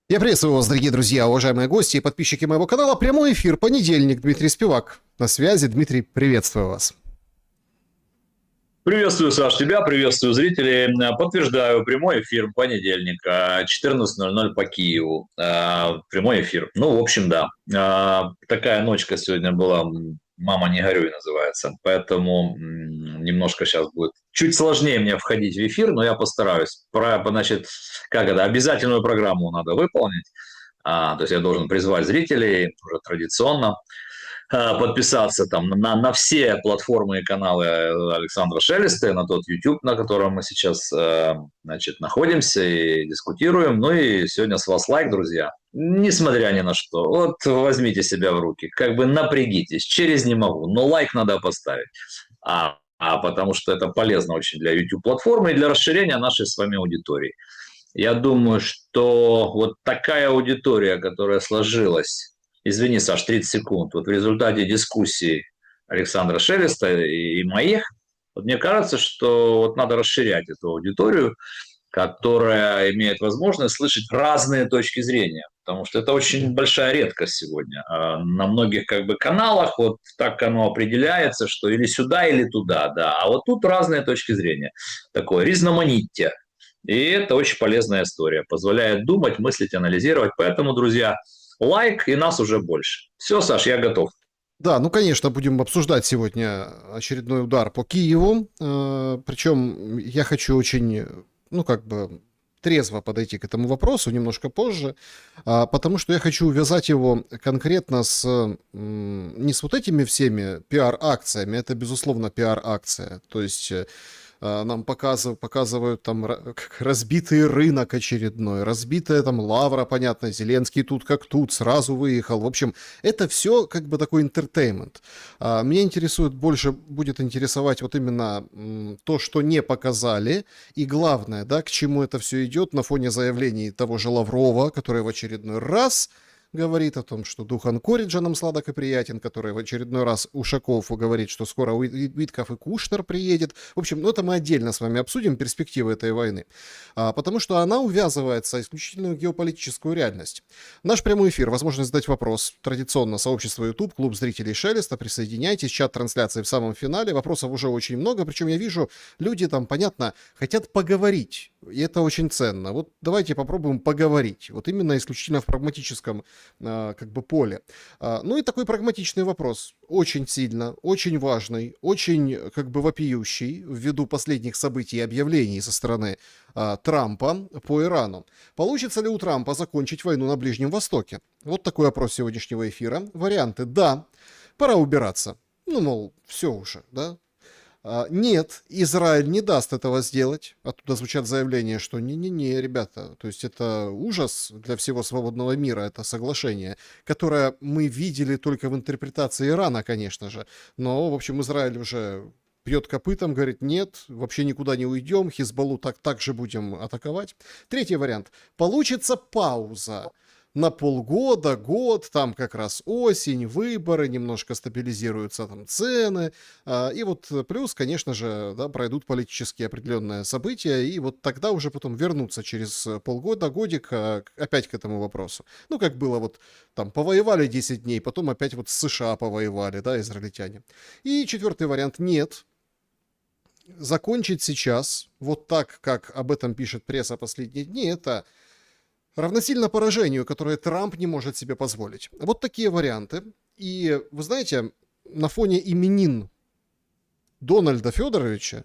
Я приветствую вас, дорогие друзья, уважаемые гости и подписчики моего канала. Прямой эфир, понедельник, Дмитрий Спивак. На связи. Дмитрий, приветствую вас. Приветствую, Саш, тебя, приветствую зрителей. Подтверждаю, прямой эфир понедельник, 14:00 по Киеву. Прямой эфир. Ну, в общем, да. Такая ночка сегодня была, «Мама, не горюй» называется. Поэтому немножко сейчас будет чуть сложнее мне входить в эфир, но я постараюсь. Значит, как это, обязательную программу надо выполнить. То есть я должен призвать зрителей уже традиционно подписаться там на все платформы и каналы Александра Шелеста, на тот YouTube, на котором мы сейчас значит, находимся и дискутируем. Ну и сегодня с вас лайк, друзья. Несмотря ни на что. Вот возьмите себя в руки, как бы напрягитесь. Через не могу, но лайк надо поставить. Потому что это полезно очень для YouTube-платформы и для расширения нашей с вами аудитории. Я думаю, что вот такая аудитория, которая сложилась. Извини, Саш, 30 секунд. Вот в результате дискуссии Александра Шелеста и моих, вот мне кажется, что вот надо расширять эту аудиторию, которая имеет возможность слышать разные точки зрения. Потому что это очень большая редкость сегодня. На многих как бы каналах вот так оно определяется, что или сюда, или туда, да. А вот тут разные точки зрения. Такое різноманіття. И это очень полезная история. Позволяет думать, мыслить, анализировать. Поэтому, друзья, лайк, и нас уже больше. Все, Саш, я готов. Да, ну, конечно, будем обсуждать сегодня очередной удар по Киеву. Причем я хочу очень, ну, как бы трезво подойти к этому вопросу немножко позже, потому что я хочу увязать его конкретно не с вот этими всеми пиар-акциями, это, безусловно, пиар-акция, то есть нам показывают там разбитый рынок очередной, разбитая там Лавра, понятно, Зеленский тут как тут, сразу выехал. В общем, это все как бы такой интертеймент. Меня будет интересовать вот именно то, что не показали, и главное, да, к чему это все идет на фоне заявлений того же Лаврова, который в очередной раз говорит о том, что дух Анкориджа нам сладок и приятен, который в очередной раз Ушаков говорит, что скоро Уитков и Кушнер приедет. В общем, ну это мы отдельно с вами обсудим перспективы этой войны, потому что она увязывается исключительно в геополитическую реальность. Наш прямой эфир, возможность задать вопрос, традиционно сообщество YouTube, клуб зрителей Шелеста, присоединяйтесь, чат трансляции в самом финале, вопросов уже очень много, причем я вижу, люди там, понятно, хотят поговорить, и это очень ценно. Вот давайте попробуем поговорить, вот именно исключительно в прагматическом как бы поле. Ну и такой прагматичный вопрос, очень сильно, очень важный, очень как бы вопиющий ввиду последних событий и объявлений со стороны Трампа по Ирану. Получится ли у Трампа закончить войну на Ближнем Востоке? Вот такой опрос сегодняшнего эфира. Варианты: да, пора убираться. Ну, мол, все уже, да? Нет, Израиль не даст этого сделать. Оттуда звучат заявления, что не-не-не, ребята, то есть это ужас для всего свободного мира, это соглашение, которое мы видели только в интерпретации Ирана, конечно же. Но, в общем, Израиль уже бьет копытом, говорит: нет, вообще никуда не уйдем, Хизбаллу так же будем атаковать. Третий вариант. Получится пауза на полгода, год, там как раз осень, выборы, немножко стабилизируются там цены, и вот плюс, конечно же, да, пройдут политические определенные события, и вот тогда уже потом вернуться через полгода, годик опять к этому вопросу. Ну, как было вот там, повоевали 10 дней, потом опять вот с США повоевали, да, израильтяне. И четвертый вариант: нет, закончить сейчас, вот так, как об этом пишет пресса последние дни, это равносильно поражению, которое Трамп не может себе позволить. Вот такие варианты. И вы знаете, на фоне именин Дональда Федоровича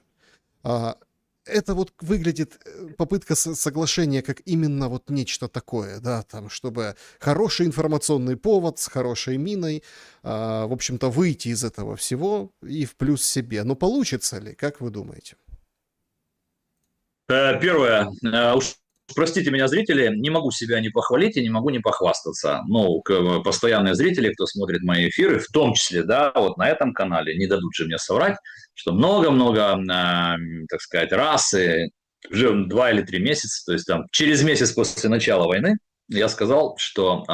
это вот выглядит попытка соглашения как именно вот нечто такое, да, там, чтобы хороший информационный повод с хорошей миной, в общем-то, выйти из этого всего и в плюс себе. Но получится ли, как вы думаете? Первое. Уж простите меня, зрители, не могу себя не похвалить и не могу не похвастаться. Ну, постоянные зрители, кто смотрит мои эфиры, в том числе, да, вот на этом канале, не дадут же мне соврать, что много-много, так сказать, раз, и уже 2 или 3 месяца, то есть там через месяц после начала войны, я сказал, что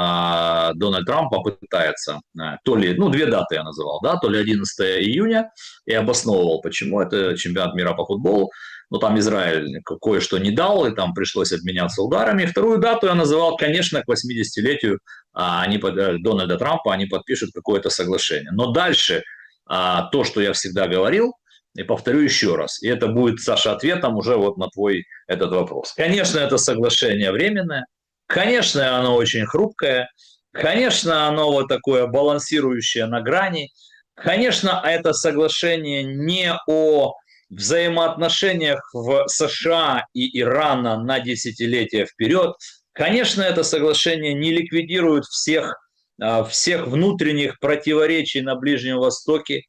Дональд Трамп попытается, то ли, ну, 2 даты я называл, да, то ли 11 июня, и обосновывал, почему это чемпионат мира по футболу, ну, там Израиль кое-что не дал, и там пришлось обменяться ударами. Вторую дату я называл, конечно, к 80-летию Дональда Трампа, они подпишут какое-то соглашение. Но дальше то, что я всегда говорил, и повторю еще раз, и это будет, Саша, ответом уже вот на твой этот вопрос. Конечно, это соглашение временное, конечно, оно очень хрупкое, конечно, оно вот такое балансирующее на грани, конечно, это соглашение не о взаимоотношениях в США и Ирана на десятилетия вперед. Конечно, это соглашение не ликвидирует всех внутренних противоречий на Ближнем Востоке.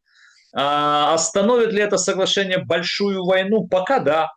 Остановит ли это соглашение большую войну? Пока да.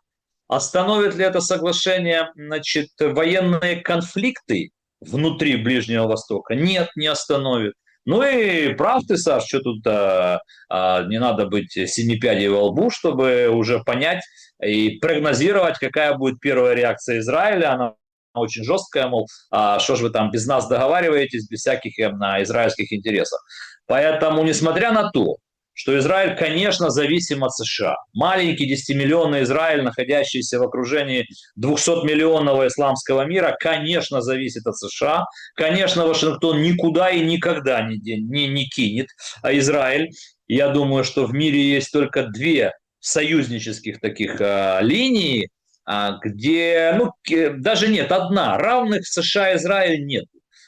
Остановит ли это соглашение, значит, военные конфликты внутри Ближнего Востока? Нет, не остановит. Ну и прав ты, Саш, что тут не надо быть семипядей во лбу, чтобы уже понять и прогнозировать, какая будет первая реакция Израиля. Она очень жесткая, мол, что же вы там без нас договариваетесь, без всяких израильских интересов. Поэтому, несмотря на то, что Израиль, конечно, зависим от США. Маленький 10-миллионный Израиль, находящийся в окружении 200-миллионного исламского мира, конечно, зависит от США. Конечно, Вашингтон никуда и никогда не кинет Израиль. Я думаю, что в мире есть только две союзнических таких линии, где, ну, даже нет, одна, равных США и Израиль нет.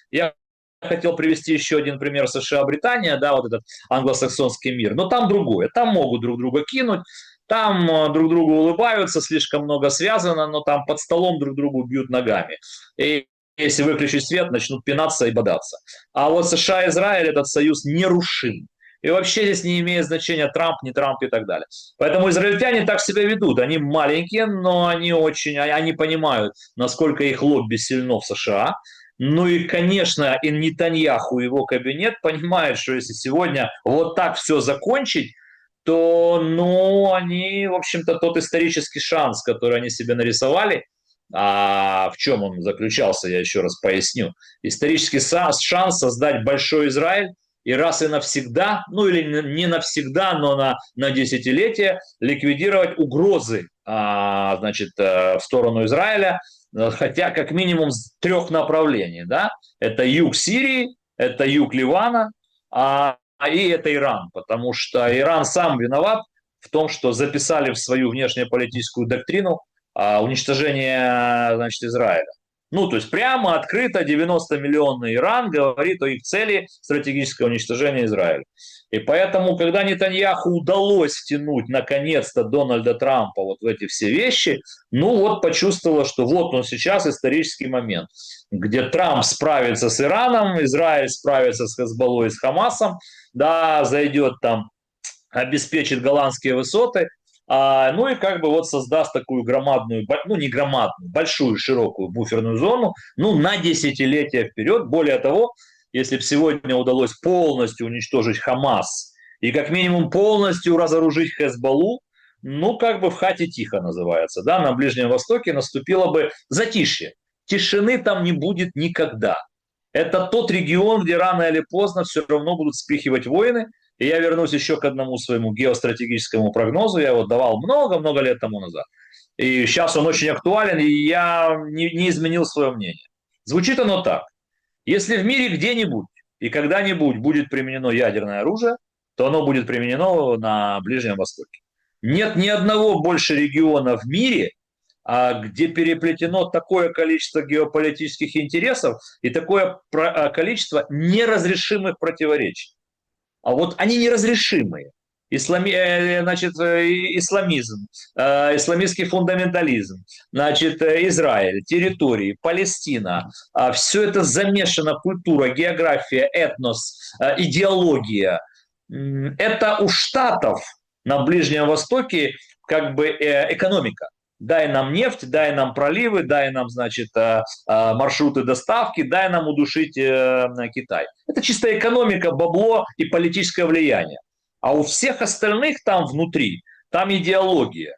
Я хотел привести еще один пример США-Британия, да, вот этот англосаксонский мир, но там другое, там могут друг друга кинуть, там друг другу улыбаются, слишком много связано, но там под столом друг другу бьют ногами. И если выключить свет, начнут пинаться и бодаться. А вот США и Израиль, этот союз нерушим. И вообще здесь не имеет значения Трамп, не Трамп и так далее. Поэтому израильтяне так себя ведут. Они маленькие, но они понимают, насколько их лобби сильно в США. Ну и, конечно, и Нетаньяху, его кабинет понимает, что если сегодня вот так все закончить, то, ну, они, в общем-то, тот исторический шанс, который они себе нарисовали, а в чем он заключался, я еще раз поясню. Исторический шанс создать большой Израиль и раз и навсегда, ну или не навсегда, но на десятилетия ликвидировать угрозы, значит, в сторону Израиля, хотя как минимум с трех направлений, да, это юг Сирии, это юг Ливана, и это Иран, потому что Иран сам виноват в том, что записали в свою внешнеполитическую доктрину уничтожение, значит, Израиля. Ну, то есть прямо открыто 90-миллионный Иран говорит о их цели стратегического уничтожения Израиля. И поэтому, когда Нетаньяху удалось втянуть наконец-то Дональда Трампа вот в эти все вещи, ну вот почувствовала, что вот он сейчас исторический момент, где Трамп справится с Ираном, Израиль справится с Хезболлой и с Хамасом, да, зайдет там, обеспечит голландские высоты, ну и как бы вот создаст такую громадную, ну не громадную, большую, широкую буферную зону, ну на десятилетия вперед. Более того, если бы сегодня удалось полностью уничтожить Хамас и как минимум полностью разоружить Хезболлу, ну как бы в хате тихо называется, да, на Ближнем Востоке наступило бы затишье. Тишины там не будет никогда. Это тот регион, где рано или поздно все равно будут вспыхивать войны. И я вернусь еще к одному своему геостратегическому прогнозу. Я его давал много-много лет тому назад. И сейчас он очень актуален, и я не изменил свое мнение. Звучит оно так. Если в мире где-нибудь и когда-нибудь будет применено ядерное оружие, то оно будет применено на Ближнем Востоке. Нет ни одного больше региона в мире, где переплетено такое количество геополитических интересов и такое количество неразрешимых противоречий. А вот они неразрешимые. Значит, исламизм, исламистский фундаментализм, значит, Израиль, территории, Палестина. Все это замешано: культура, география, этнос, идеология. Это у Штатов на Ближнем Востоке как бы экономика. Дай нам нефть, дай нам проливы, дай нам, значит, маршруты доставки, дай нам удушить Китай. Это чисто экономика, бабло и политическое влияние. А у всех остальных там внутри, там идеология.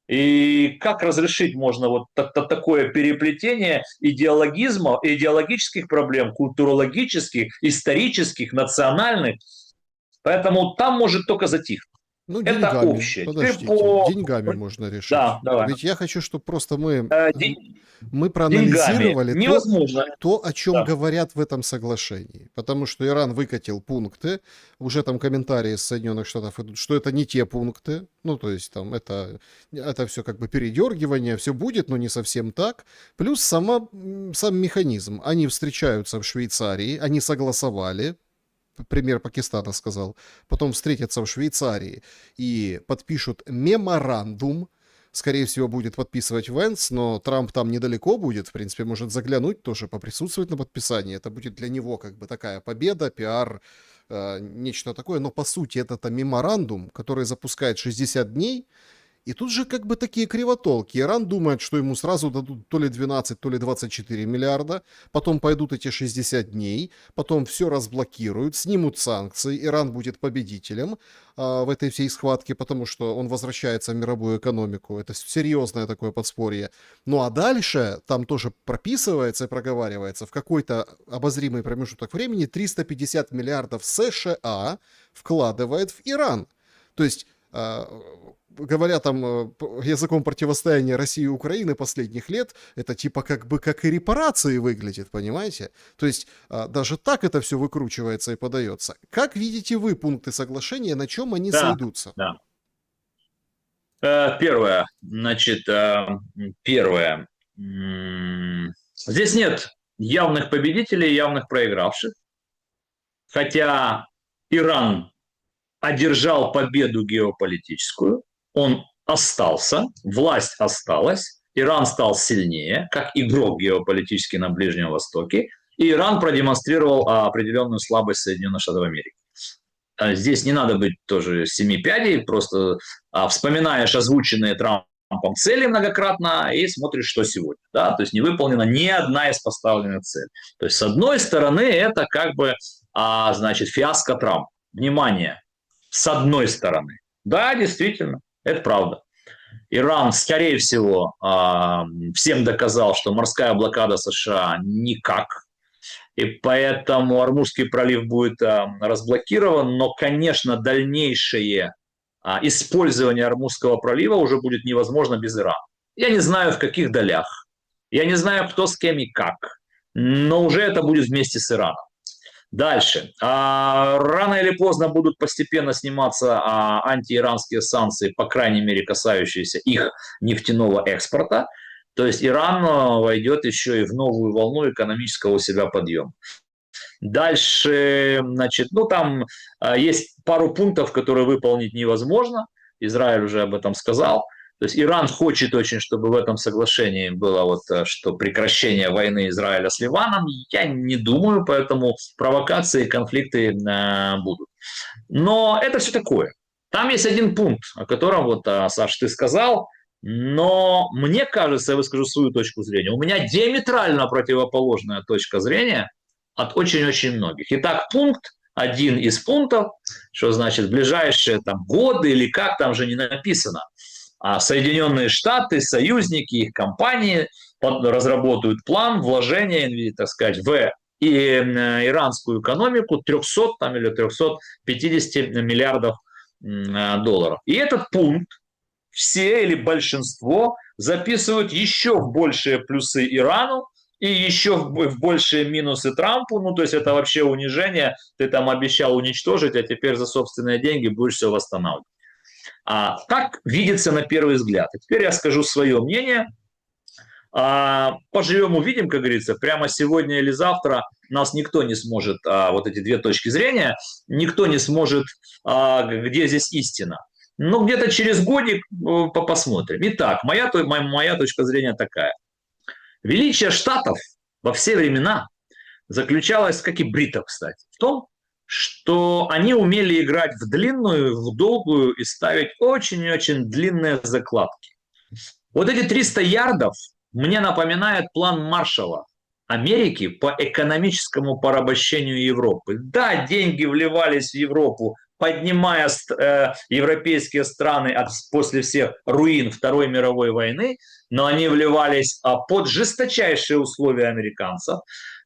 И как разрешить можно вот такое переплетение идеологизма, идеологических проблем, культурологических, исторических, национальных? Поэтому там может только затихнуть. Ну, Это деньгами, общее. Теперь подождите, по... деньгами можно решить. Да, давай. Ведь я хочу, чтобы просто Э, день- мы деньгами проанализировали невозможно. то, о чем Да. говорят в этом соглашении. Потому что Иран выкатил пункты, уже там комментарии из Соединенных Штатов идут, что это не те пункты, ну, то есть там это все как бы передергивание, все будет, но не совсем так. Плюс сам механизм. Они встречаются в Швейцарии, они согласовали, пример Пакистана сказал, потом встретятся в Швейцарии и подпишут меморандум. Скорее всего, будет подписывать Венс, но Трамп там недалеко будет, в принципе, может заглянуть тоже, поприсутствовать на подписании. Это будет для него как бы такая победа, пиар, нечто такое. Но по сути это меморандум, который запускает 60 дней, и тут же как бы такие кривотолки. Иран думает, что ему сразу дадут то ли 12, то ли 24 миллиарда, потом пойдут эти 60 дней, потом все разблокируют, снимут санкции, Иран будет победителем в этой всей схватке, потому что он возвращается в мировую экономику. Это серьезное такое подспорье. Ну а дальше там тоже прописывается и проговаривается в какой-то обозримый промежуток времени 350 миллиардов США вкладывает в Иран. То есть говоря там языком противостояния России и Украины последних лет, это типа как бы как и репарации выглядит, понимаете? То есть даже так это все выкручивается и подается. Как видите вы пункты соглашения, на чем они Да, сойдутся? да. Первое, значит, первое. Здесь нет явных победителей, явных проигравших. Хотя Иран одержал победу геополитическую, он остался, власть осталась, Иран стал сильнее, как игрок геополитический на Ближнем Востоке, и Иран продемонстрировал определенную слабость Соединенных Штатов Америки. Здесь не надо быть тоже семи пядей, просто вспоминаешь озвученные Трампом цели многократно и смотришь, что сегодня. Да? То есть не выполнена ни одна из поставленных целей. То есть с одной стороны это как бы значит, фиаско Трампа. Внимание, с одной стороны. Да, действительно, это правда. Иран, скорее всего, всем доказал, что морская блокада США никак. И поэтому Ормузский пролив будет разблокирован. Но, конечно, дальнейшее использование Ормузского пролива уже будет невозможно без Ирана. Я не знаю, в каких долях. Я не знаю, кто с кем и как. Но уже это будет вместе с Ираном. Дальше. Рано или поздно будут постепенно сниматься антииранские санкции, по крайней мере, касающиеся их нефтяного экспорта. То есть Иран войдет еще и в новую волну экономического у себя подъема. Дальше, значит, ну там есть пару пунктов, которые выполнить невозможно. Израиль уже об этом сказал. То есть Иран хочет очень, чтобы в этом соглашении было вот что прекращение войны Израиля с Ливаном. Я не думаю, поэтому провокации и конфликты будут. Но это все такое. Там есть один пункт, о котором вот, Саш, ты сказал, но мне кажется, я выскажу свою точку зрения, у меня диаметрально противоположная точка зрения от очень-очень многих. Итак, пункт, один из пунктов, что значит в ближайшие там, годы или как там же не написано, Соединенные Штаты, союзники, их компании разработают план вложения, так сказать, в иранскую экономику 300 там, или 350 миллиардов долларов. И этот пункт все или большинство записывают еще в большие плюсы Ирану и еще в большие минусы Трампу. Ну, то есть это вообще унижение. Ты там обещал уничтожить, а теперь за собственные деньги будешь все восстанавливать. Так видится на первый взгляд. И теперь я скажу свое мнение. Поживем, увидим, как говорится. Прямо сегодня или завтра нас никто не сможет, вот эти две точки зрения, никто не сможет, где здесь истина. Но где-то через годик посмотрим. Итак, моя точка зрения такая. Величие Штатов во все времена заключалось, как и бритов, кстати, в том, что они умели играть в длинную, в долгую и ставить очень-очень длинные закладки. Вот эти 300 ярдов мне напоминают план Маршалла Америки по экономическому порабощению Европы. Да, деньги вливались в Европу, поднимая европейские страны после всех руин Второй мировой войны, но они вливались под жесточайшие условия американцев.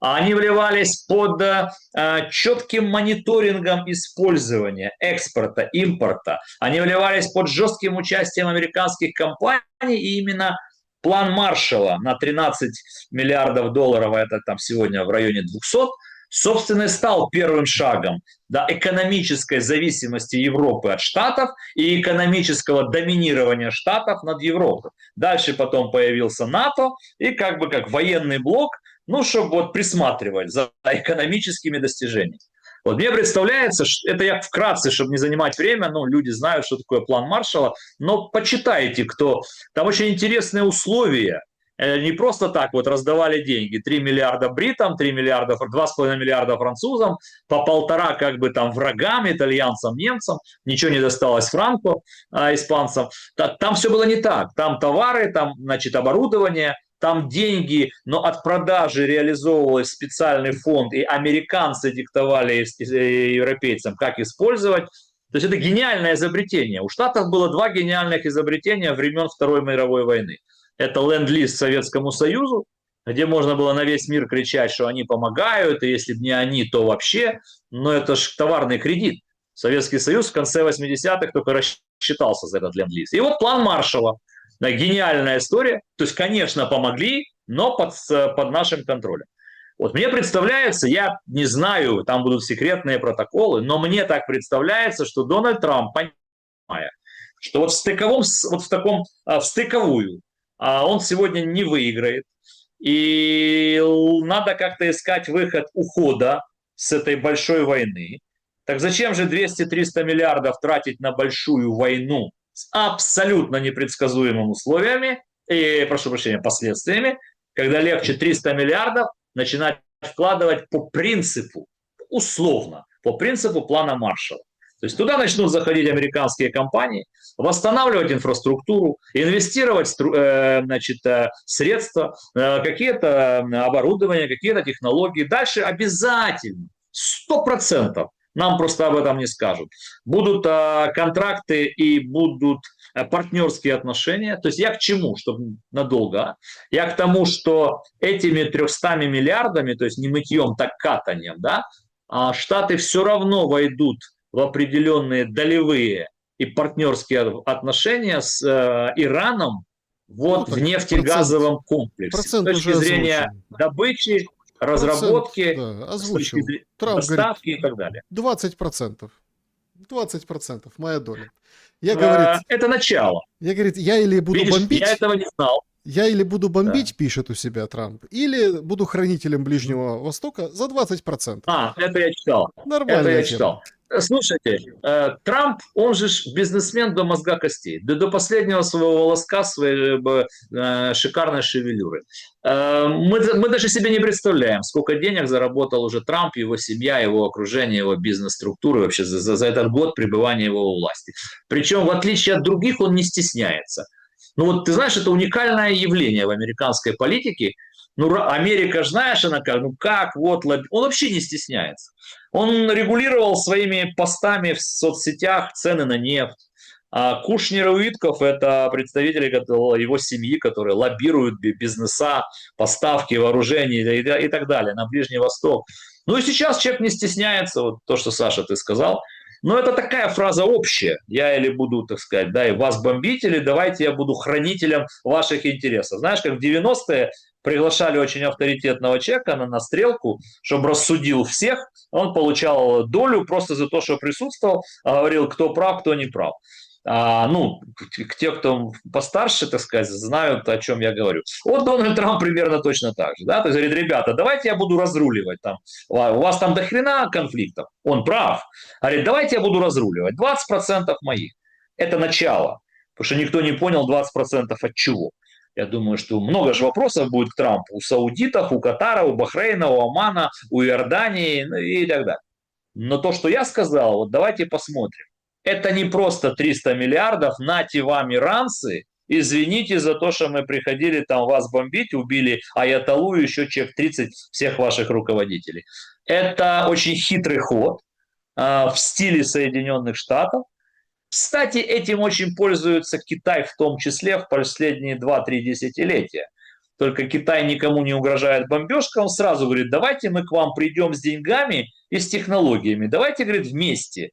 Они вливались под четким мониторингом использования, экспорта, импорта. Они вливались под жестким участием американских компаний, и именно план Маршалла на 13 миллиардов долларов, это там сегодня в районе 200, собственно, и стал первым шагом до экономической зависимости Европы от Штатов и экономического доминирования Штатов над Европой. Дальше потом появился НАТО и как бы как военный блок, ну, чтобы вот присматривать за экономическими достижениями. Вот мне представляется, это я вкратце, чтобы не занимать время, ну, люди знают, что такое план Маршалла, но почитайте, кто... Там очень интересные условия. Не просто так вот раздавали деньги. 3 миллиарда бритам, 2,5 миллиарда французам, по 1,5 как бы там врагам, итальянцам, немцам. Ничего не досталось Франко, испанцам. Там все было не так. Там товары, там, значит, оборудование, там деньги, но от продажи реализовывался специальный фонд, и американцы диктовали европейцам, как использовать. То есть это гениальное изобретение. У Штатов было 2 гениальных изобретения времен Второй мировой войны. Это ленд-лиз Советскому Союзу, где можно было на весь мир кричать, что они помогают, и если бы не они, то вообще. Но это же товарный кредит. Советский Союз в конце 80-х только рассчитался за этот ленд-лиз. И вот план Маршалла. Гениальная история. То есть, конечно, помогли, но под нашим контролем. Вот мне представляется, я не знаю, там будут секретные протоколы, но мне так представляется, что Дональд Трамп, понимая, что вот в стыковую он сегодня не выиграет, и надо как-то искать выход ухода с этой большой войны. Так зачем же 200-300 миллиардов тратить на большую войну с абсолютно непредсказуемыми условиями и, прошу прощения, последствиями, когда легче 300 миллиардов начинать вкладывать по принципу, условно, по принципу плана Маршалла. То есть туда начнут заходить американские компании, восстанавливать инфраструктуру, инвестировать средства, какие-то оборудования, какие-то технологии. Дальше обязательно, 100%, нам просто об этом не скажут, будут контракты и будут партнерские отношения. То есть я к чему, чтобы надолго? Я к тому, что этими 300 миллиардами, то есть не мытьем, так катанием, да, Штаты все равно войдут в определенные долевые и партнерские отношения с Ираном вот в нефтегазовом комплексе. С точки зрения добычи, разработки, да, с точки зрения Трамп доставки говорит, и так далее. 20%. 20% моя доля. Это начало. Я, говорит, я или буду Видишь, бомбить... Я этого не знал. Я или буду бомбить, Да. пишет у себя Трамп, или буду хранителем Ближнего Востока за 20%. Это я читал. Нормально. Это я читал. Слушайте, Трамп, он же бизнесмен до мозга костей, до последнего своего волоска, своей шикарной шевелюры. Мы даже себе не представляем, сколько денег заработал уже Трамп, его семья, его окружение, его бизнес-структуры вообще за этот год пребывания его у власти. Причем, в отличие от других, он не стесняется. Ну вот ты знаешь, это уникальное явление в американской политике. Ну, Америка, знаешь, она как, вот, он вообще не стесняется. Он регулировал своими постами в соцсетях цены на нефть. А Кушнер и Уитков – это представители его семьи, которые лоббируют бизнеса, поставки вооружений и так далее на Ближний Восток. Ну и сейчас человек не стесняется, вот то, что, Саша, ты сказал. Но это такая фраза общая. Я или буду, так сказать, да, и вас бомбить, или давайте я буду хранителем ваших интересов. Знаешь, как в 90-е приглашали очень авторитетного человека на стрелку, чтобы рассудил всех. Он получал долю просто за то, что присутствовал, говорил, кто прав, кто не прав. Те, кто постарше, так сказать, знают, о чем я говорю. Вот Дональд Трамп примерно точно так же. Да? То есть говорит, ребята, давайте я буду разруливать. Там, у вас там до хрена конфликтов. Он прав. Говорит, давайте я буду разруливать. 20% моих. Это начало. Потому что никто не понял 20% от чего. Я думаю, что много же вопросов будет к Трампу. У саудитов, у Катара, у Бахрейна, у Омана, у Иордании и так далее. Но то, что я сказал, вот давайте посмотрим. Это не просто 300 миллиардов, нате вам, иранцы, извините за то, что мы приходили там вас бомбить, убили Аятоллу и еще человек 30 всех ваших руководителей. Это очень хитрый ход в стиле Соединенных Штатов. Кстати, этим очень пользуется Китай в том числе в последние 2-3 десятилетия. только Китай никому не угрожает бомбежкой, он сразу говорит, давайте мы к вам придем с деньгами и с технологиями, давайте, говорит, вместе.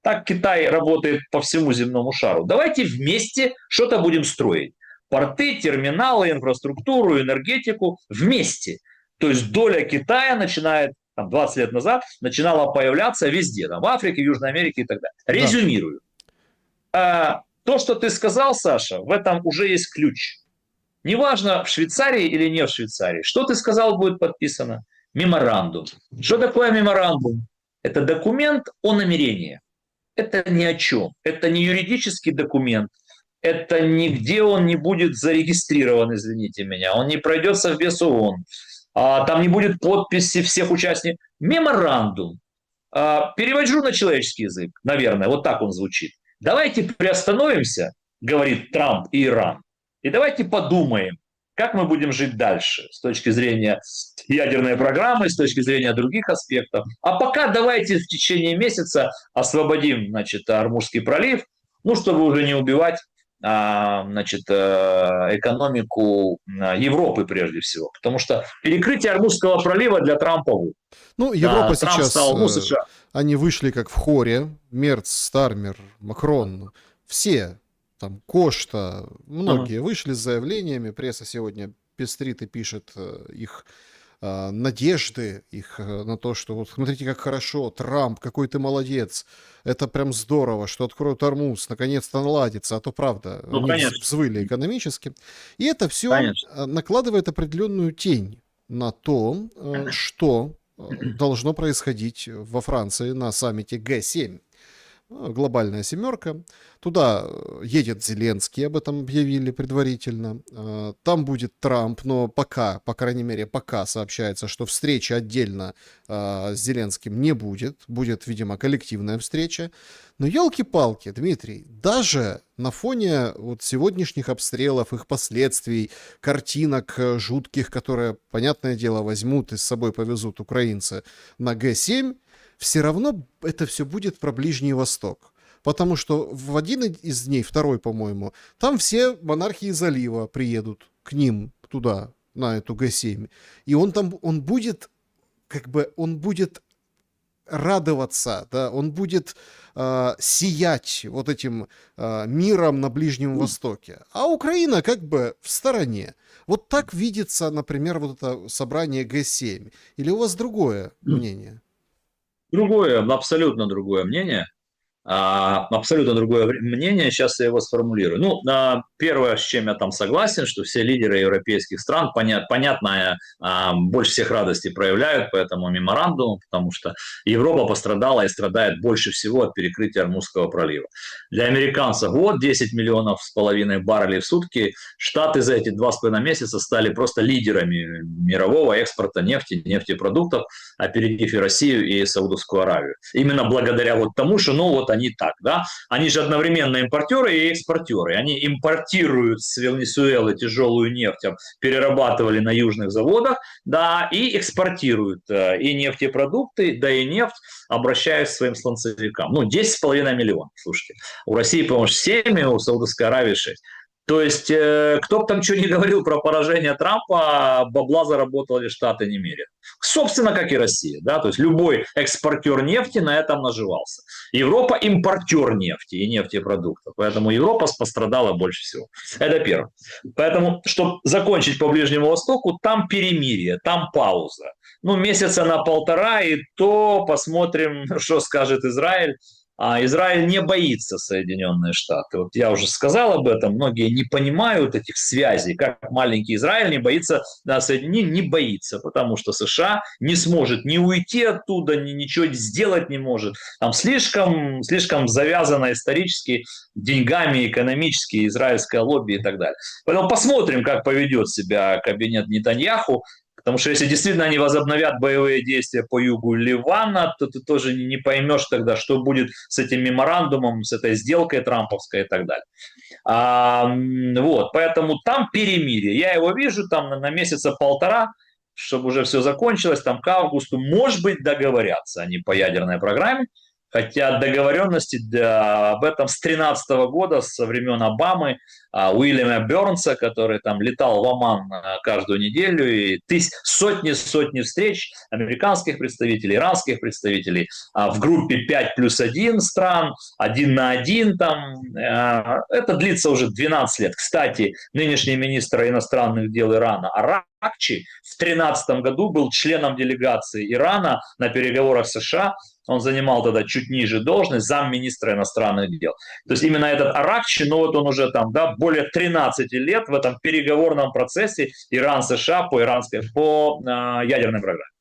Так Китай работает по всему земному шару. Давайте вместе что-то будем строить. Порты, терминалы, инфраструктуру, энергетику вместе. То есть доля Китая начинает, там, 20 лет назад, начинала появляться везде. Там, в Африке, Южной Америке и так далее. Резюмирую. То, что ты сказал, Саша, в этом уже есть ключ. Неважно, в Швейцарии или не в Швейцарии. Что ты сказал, будет подписано? Меморандум. Что такое меморандум? Это документ о намерении. Это ни о чем. Это не юридический документ. Это нигде он не будет зарегистрирован, извините меня. Он не пройдет Совбез ООН. Там не будет подписи всех участников. Меморандум. Перевожу на человеческий язык, наверное, вот так он звучит. Давайте приостановимся, говорит Трамп и Иран, и давайте подумаем, как мы будем жить дальше с точки зрения ядерной программы, с точки зрения других аспектов. А пока давайте в течение месяца освободим, значит, Ормузский пролив, ну, чтобы уже не убивать, значит, экономику Европы прежде всего. Потому что перекрытие Ормузского пролива для Трампа. Ну, Европа Трамп сейчас, стал, ну, США. они вышли как в хоре, Мерц, Стармер, Макрон, все, там, Кошта, многие вышли с заявлениями, пресса сегодня пестрит и пишет их надежды, их на то, что вот смотрите, как хорошо, Трамп, какой ты молодец, это прям здорово, что откроют Ормуз, наконец-то наладится, а то правда, Ну, они конечно. взвыли экономически. И это все Конечно. накладывает определенную тень на то, что должно происходить во Франции на саммите Г7. Глобальная семерка. Туда едет Зеленский, об этом объявили предварительно. Там будет Трамп, но пока, по крайней мере, пока сообщается, что встречи отдельно с Зеленским не будет. Будет, видимо, коллективная встреча. Но елки-палки, Дмитрий, даже на фоне вот сегодняшних обстрелов, их последствий, картинок жутких, которые, понятное дело, возьмут и с собой повезут украинцы на Г7, все равно это все будет про Ближний Восток. Потому что в один из дней, второй, по-моему, там все монархии залива приедут к ним туда, на эту Г7. И он будет, как бы, он будет радоваться, да, он будет сиять вот этим миром на Ближнем Востоке. А Украина как бы в стороне. Вот так видится, например, вот это собрание Г7. Или у вас другое мнение? Другое, абсолютно другое мнение. Абсолютно другое мнение, сейчас я его сформулирую. Ну, первое, с чем я там согласен, что все лидеры европейских стран, понятно, больше всех радости проявляют по этому меморандуму, потому что Европа пострадала и страдает больше всего от перекрытия Ормузского пролива. Для американцев год, 10,5 миллионов баррелей в сутки. Штаты за эти 2,5 месяца стали просто лидерами мирового экспорта нефти, нефтепродуктов, опередив и Россию, и Саудовскую Аравию. Именно благодаря вот тому, что, ну, вот они так, да, они же одновременно импортеры и экспортеры, они импортируют с Венесуэлы тяжелую нефть, перерабатывали на южных заводах, да, и экспортируют и нефтепродукты, да и нефть, обращаясь к своим сланцевикам. Ну, 10,5 миллионов, слушайте, у России, по-моему, 7, у Саудовской Аравии 6. То есть, кто бы там что ни говорил про поражение Трампа, бабла заработали Штаты немерено. Собственно, как и Россия. Да? То есть, любой экспортер нефти на этом наживался. Европа импортер нефти и нефтепродуктов. Поэтому Европа пострадала больше всего. Это первое. Поэтому, чтобы закончить по Ближнему Востоку, там перемирие, там пауза. Ну, месяца на 1,5, и то посмотрим, что скажет Израиль. Израиль не боится Соединенные Штаты. Вот я уже сказал об этом, многие не понимают этих связей, как маленький Израиль не боится, да, не боится, потому что США не сможет ни уйти оттуда, ничего сделать не может. Там слишком завязано исторически деньгами, экономически, израильское лобби и так далее. Поэтому посмотрим, как поведет себя кабинет Нетаньяху. Потому что если действительно они возобновят боевые действия по югу Ливана, то ты тоже не поймешь тогда, что будет с этим меморандумом, с этой сделкой трамповской и так далее. Вот, поэтому там перемирие. Я его вижу там на месяца 1,5, чтобы уже все закончилось, там к августу, может быть, договорятся они по ядерной программе. Хотя договоренности об этом с 2013 года, со времен Обамы, Уильяма Бернса, который там летал в Оман каждую неделю, и сотни встреч американских представителей, иранских представителей в группе 5+1 стран, 1 на 1 там. Это длится уже 12 лет. Кстати, нынешний министр иностранных дел Ирана Аракчи в 2013 году был членом делегации Ирана на переговорах с США. Он занимал тогда чуть ниже должность, замминистра иностранных дел. То есть именно этот Аракчи, ну вот он уже там, да, более 13 лет в этом переговорном процессе Иран-США по ядерной программе.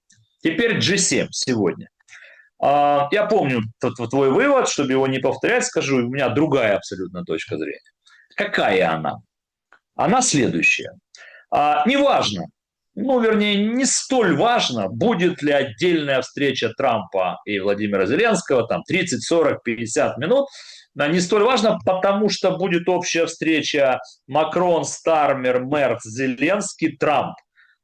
Теперь G7 сегодня. Я помню твой вывод, чтобы его не повторять, скажу, у меня другая абсолютно точка зрения. Какая она? Она следующая. Неважно, вернее, не столь важно, будет ли отдельная встреча Трампа и Владимира Зеленского, там 30, 40, 50 минут, не столь важно, потому что будет общая встреча Макрон, Стармер, Мерц, Зеленский, Трамп.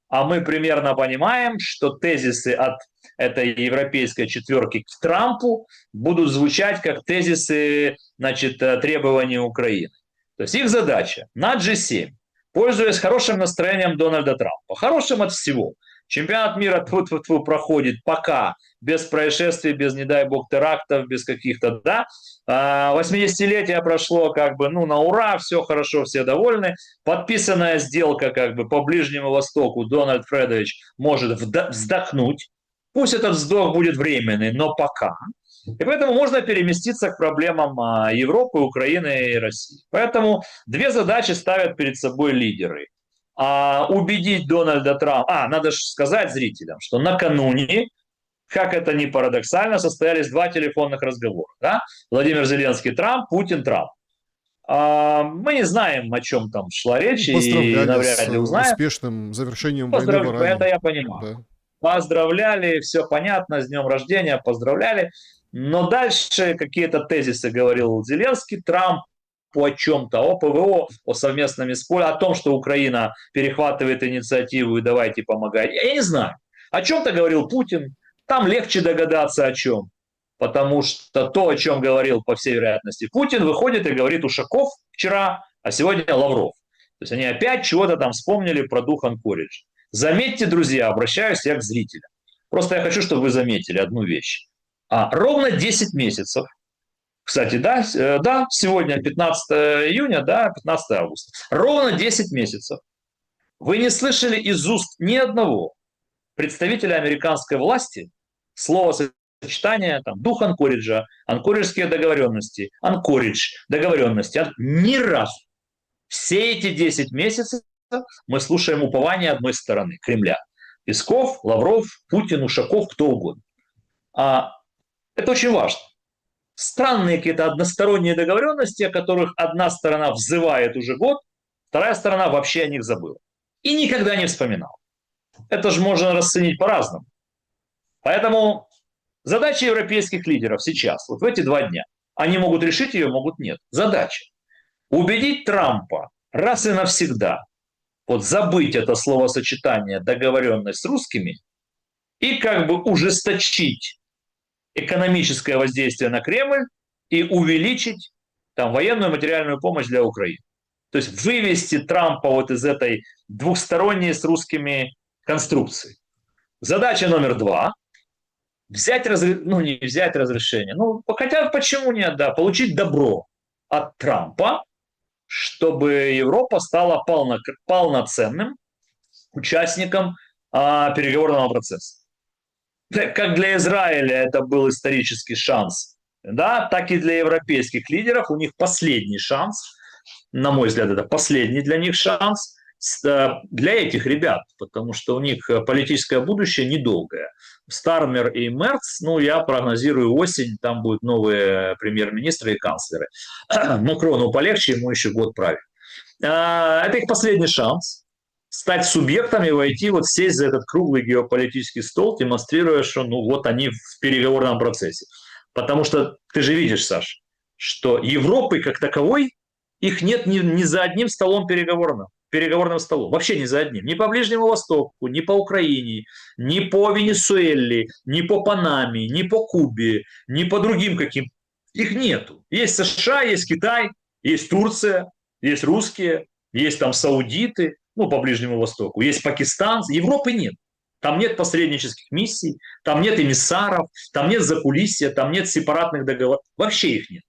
А мы примерно понимаем, что тезисы от этой европейской четверки к Трампу будут звучать как тезисы, значит, требований Украины. То есть их задача на G7, пользуясь хорошим настроением Дональда Трампа, хорошим от всего. Чемпионат мира проходит пока без происшествий, без, не дай бог, терактов, без каких-то, да. 80-летие прошло как бы, на ура, все хорошо, все довольны. Подписанная сделка как бы по Ближнему Востоку, Дональд Фредович может вздохнуть. Пусть этот вздох будет временный, но пока. И поэтому можно переместиться к проблемам Европы, Украины и России. Поэтому две задачи ставят перед собой лидеры. Убедить Дональда Трампа... Надо же сказать зрителям, что накануне, как это ни парадоксально, состоялись два телефонных разговора. Да? Владимир Зеленский Трамп, Путин Трамп. Мы не знаем, о чем там шла речь, и навряд ли узнаем. Успешным завершением войны в Иране. Это я понимаю. Да. Поздравляли, все понятно, с днем рождения, поздравляли. Но дальше какие-то тезисы говорил Зеленский, Трамп о чем-то, о ПВО, о совместном использовании, о том, что Украина перехватывает инициативу и давайте помогать. Я не знаю. О чем-то говорил Путин, там легче догадаться о чем. Потому что то, о чем говорил, по всей вероятности, Путин, выходит и говорит Ушаков вчера, а сегодня Лавров. То есть они опять чего-то там вспомнили про дух Анкоридж. Заметьте, друзья, обращаюсь я к зрителям. Просто я хочу, чтобы вы заметили одну вещь. Ровно 10 месяцев, кстати, да, сегодня 15 июня, да, 15 августа, ровно 10 месяцев вы не слышали из уст ни одного представителя американской власти словосочетания там, дух Анкориджа, анкориджские договоренности, Анкоридж, договоренности, ни разу. Все эти 10 месяцев мы слушаем упование одной стороны, Кремля. Песков, Лавров, Путин, Ушаков, кто угодно. Это очень важно. Странные какие-то односторонние договоренности, о которых одна сторона взывает уже год, вторая сторона вообще о них забыла. И никогда не вспоминала. Это же можно расценить по-разному. Поэтому задача европейских лидеров сейчас, вот в эти 2 дня, они могут решить ее, могут нет. Задача убедить Трампа раз и навсегда вот забыть это словосочетание договоренность с русскими и как бы ужесточить экономическое воздействие на Кремль и увеличить там военную и материальную помощь для Украины. То есть вывести Трампа вот из этой двухсторонней с русскими конструкции. Задача номер 2 – взять не взять разрешение, хотя почему нет, да, получить добро от Трампа, чтобы Европа стала полноценным участником переговорного процесса. Как для Израиля это был исторический шанс, да, так и для европейских лидеров у них последний шанс, на мой взгляд, это последний для них шанс для этих ребят, потому что у них политическое будущее недолгое. Стармер и Мерц, я прогнозирую осень, там будут новые премьер-министры и канцлеры. Макрону полегче, ему еще год править. Это их последний шанс стать субъектами, войти, сесть за этот круглый геополитический стол, демонстрируя, что они в переговорном процессе. Потому что ты же видишь, Саш, что Европы как таковой, их нет ни за одним столом переговорным. переговорным столом. Вообще ни за одним. Ни по Ближнему Востоку, ни по Украине, ни по Венесуэле, ни по Панаме, ни по Кубе, ни по другим каким. Их нету. Есть США, есть Китай, есть Турция, есть русские, есть там саудиты, ну, по Ближнему Востоку, есть Пакистан. Европы нет. Там нет посреднических миссий, там нет эмиссаров, там нет закулисья, там нет сепаратных договоров. Вообще их нет.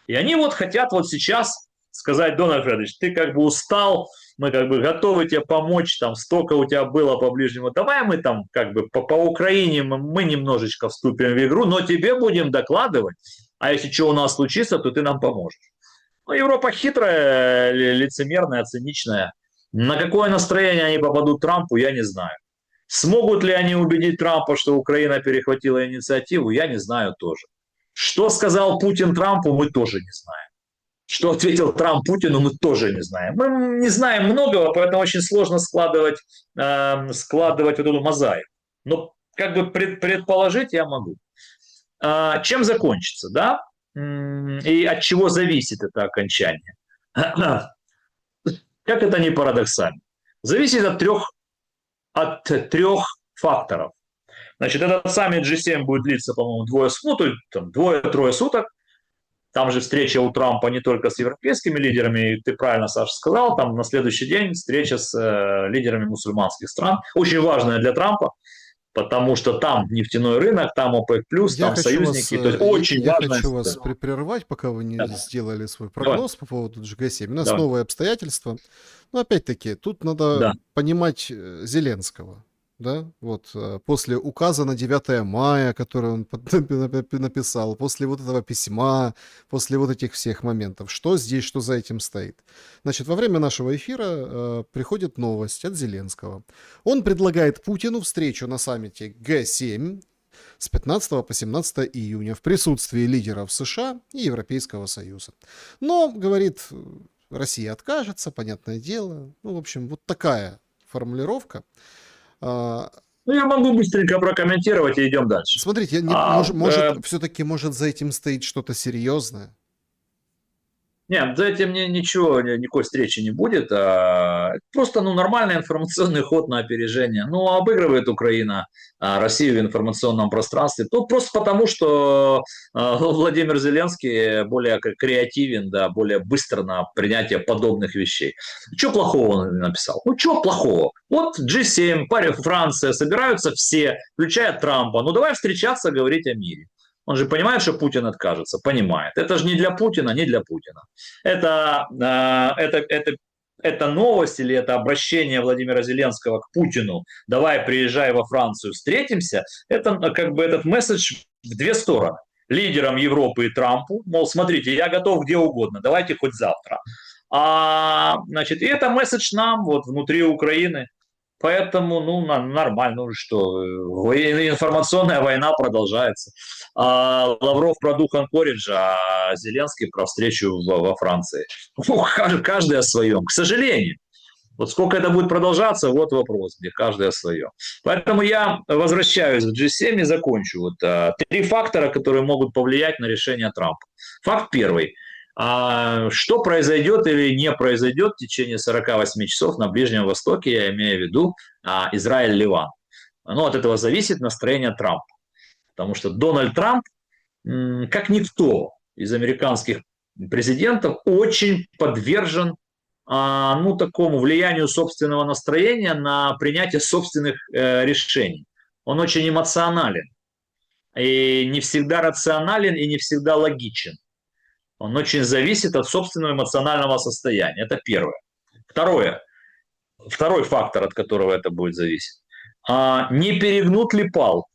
И они вот хотят вот сейчас сказать: Дональд Фредович, ты как бы устал, мы как бы готовы тебе помочь, там столько у тебя было по Ближнему, давай мы там как бы по Украине мы немножечко вступим в игру, но тебе будем докладывать, а если что у нас случится, то ты нам поможешь. Ну, Европа хитрая, лицемерная, циничная. На какое настроение они попадут Трампу, я не знаю. Смогут ли они убедить Трампа, что Украина перехватила инициативу, я не знаю тоже. Что сказал Путин Трампу, мы тоже не знаем. Что ответил Трамп Путину, мы тоже не знаем. Мы не знаем многого, поэтому очень сложно складывать вот эту мозаику. Но как бы предположить я могу. Чем закончится, да? И от чего зависит это окончание? Как это не парадоксально? Зависит от трех факторов. Значит, этот саммит G7 будет длиться, по-моему, двое-трое суток. Там же встреча у Трампа не только с европейскими лидерами, ты правильно, Саша, сказал, там на следующий день встреча с лидерами мусульманских стран. Очень важная для Трампа, потому что там нефтяной рынок, там ОПЕК+, там союзники. То есть очень я важная хочу вас история. прервать, пока вы не Давай. сделали свой прогноз по поводу G7. У нас Давай. новые обстоятельства. Но опять-таки, тут надо понимать Зеленского. Да, вот после указа на 9 мая, который он написал, после вот этого письма, после вот этих всех моментов, что здесь, что за этим стоит. Значит, во время нашего эфира приходит новость от Зеленского. Он предлагает Путину встречу на саммите Г7 с 15 по 17 июня в присутствии лидеров США и Европейского Союза. Но, говорит, Россия откажется, понятное дело. Ну, в общем, вот такая формулировка. Ну, я могу быстренько прокомментировать и идем дальше. Смотрите, все-таки может за этим стоит что-то серьезное. Нет, за этим ничего, никакой встречи не будет. Просто нормальный информационный ход на опережение. Ну, обыгрывает Украина Россию в информационном пространстве. Ну, просто потому, что Владимир Зеленский более креативен, да, более быстро на принятие подобных вещей. Что плохого он написал? Ну, что плохого? Вот G7, Франция, собираются все, включая Трампа. Ну, давай встречаться, говорить о мире. Он же понимает, что Путин откажется, понимает. Это же не для Путина, не для Путина. Это новость или это обращение Владимира Зеленского к Путину, давай приезжай во Францию, встретимся, это как бы этот месседж в две стороны. Лидерам Европы и Трампу, мол, смотрите, я готов где угодно, давайте хоть завтра. Значит, и это месседж нам вот внутри Украины. Поэтому, нормально, что информационная война продолжается. Лавров про дух Анкориджа, а Зеленский про встречу во Франции. Каждый о своем, к сожалению. Вот сколько это будет продолжаться, вот вопрос, где каждый о своем. Поэтому я возвращаюсь к G7 и закончу. Вот, 3 фактора, которые могут повлиять на решение Трампа. Факт первый. Что произойдет или не произойдет в течение 48 часов на Ближнем Востоке, я имею в виду Израиль-Ливан. От этого зависит настроение Трампа. Потому что Дональд Трамп, как никто из американских президентов, очень подвержен такому влиянию собственного настроения на принятие собственных решений. Он очень эмоционален. И не всегда рационален, и не всегда логичен. Он очень зависит от собственного эмоционального состояния. Это первое. Второй фактор, от которого это будет зависеть. Не перегнут ли палку?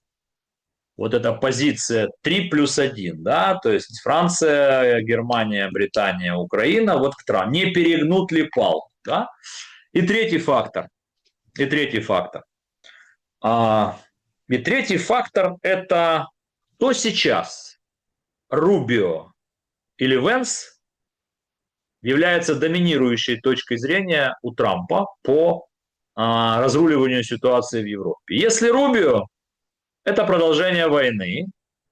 Вот эта позиция 3+1, да, то есть Франция, Германия, Британия, Украина, вот к Трампу. Не перегнут ли палку, да? И третий фактор. Это кто сейчас? Рубио или Венс является доминирующей точкой зрения у Трампа по разруливанию ситуации в Европе. Если Рубио, это продолжение войны,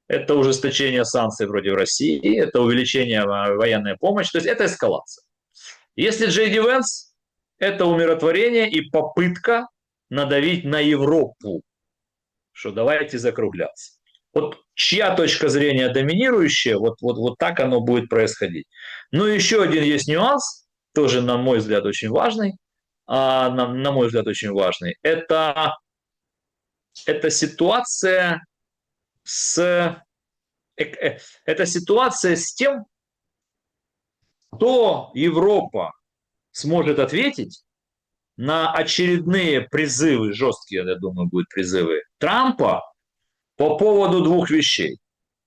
это ужесточение санкций против России, это увеличение военной помощи, то есть это эскалация. Если Джей Ди Венс, это умиротворение и попытка надавить на Европу, что давайте закругляться. Вот чья точка зрения доминирующая, вот так оно будет происходить. Но еще один есть нюанс, тоже, на мой взгляд, очень важный. На мой взгляд, очень важный. Это ситуация это ситуация с тем, кто Европа сможет ответить на очередные призывы, жесткие, я думаю, будут призывы Трампа по поводу двух вещей.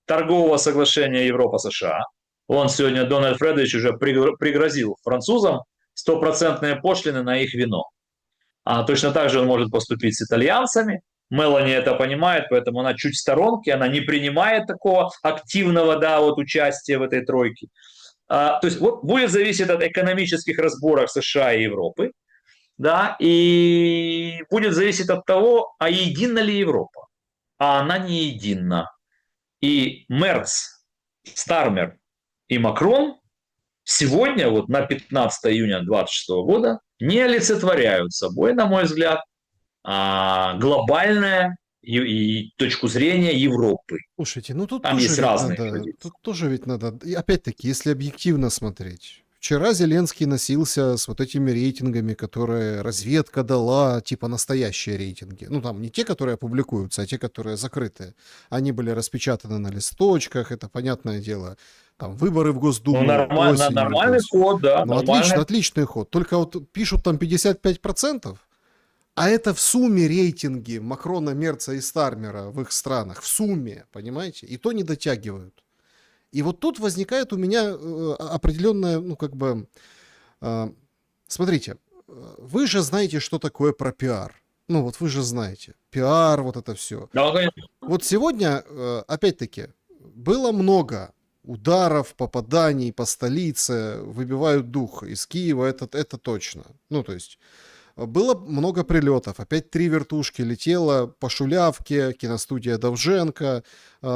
Торгового соглашения Европа-США. Он сегодня, Дональд Фредович, уже пригрозил французам стопроцентные пошлины на их вино. Точно так же он может поступить с итальянцами. Мелани это понимает, поэтому она чуть в сторонке, она не принимает такого активного участия в этой тройке. То есть вот будет зависеть от экономических разборок США и Европы, да, и будет зависеть от того, едина ли Европа. А она не едина. И Мерц, Стармер и Макрон сегодня, на 15 июня 2026 года, не олицетворяют собой, на мой взгляд, глобальное и точку зрения Европы. Слушайте, тут Там тоже есть разные позиции. Тут тоже ведь надо, и опять-таки, если объективно смотреть. Вчера Зеленский носился с вот этими рейтингами, которые разведка дала, типа настоящие рейтинги. Там не те, которые публикуются, а те, которые закрытые. Они были распечатаны на листочках, это понятное дело. Там выборы в Госдуму. Нормальный ход, да. Отличный ход. Только пишут там 55%. А это в сумме рейтинги Макрона, Мерца и Стармера в их странах. В сумме, понимаете? И то не дотягивают. И вот тут возникает у меня определенная, смотрите, вы же знаете, что такое про пиар. Вы же знаете. Пиар, вот это все. Да, конечно. Вот сегодня, опять-таки, было много ударов, попаданий по столице, выбивают дух из Киева, это точно. То есть... Было много прилетов. Опять 3 вертушки летело по Шулявке, киностудия Довженко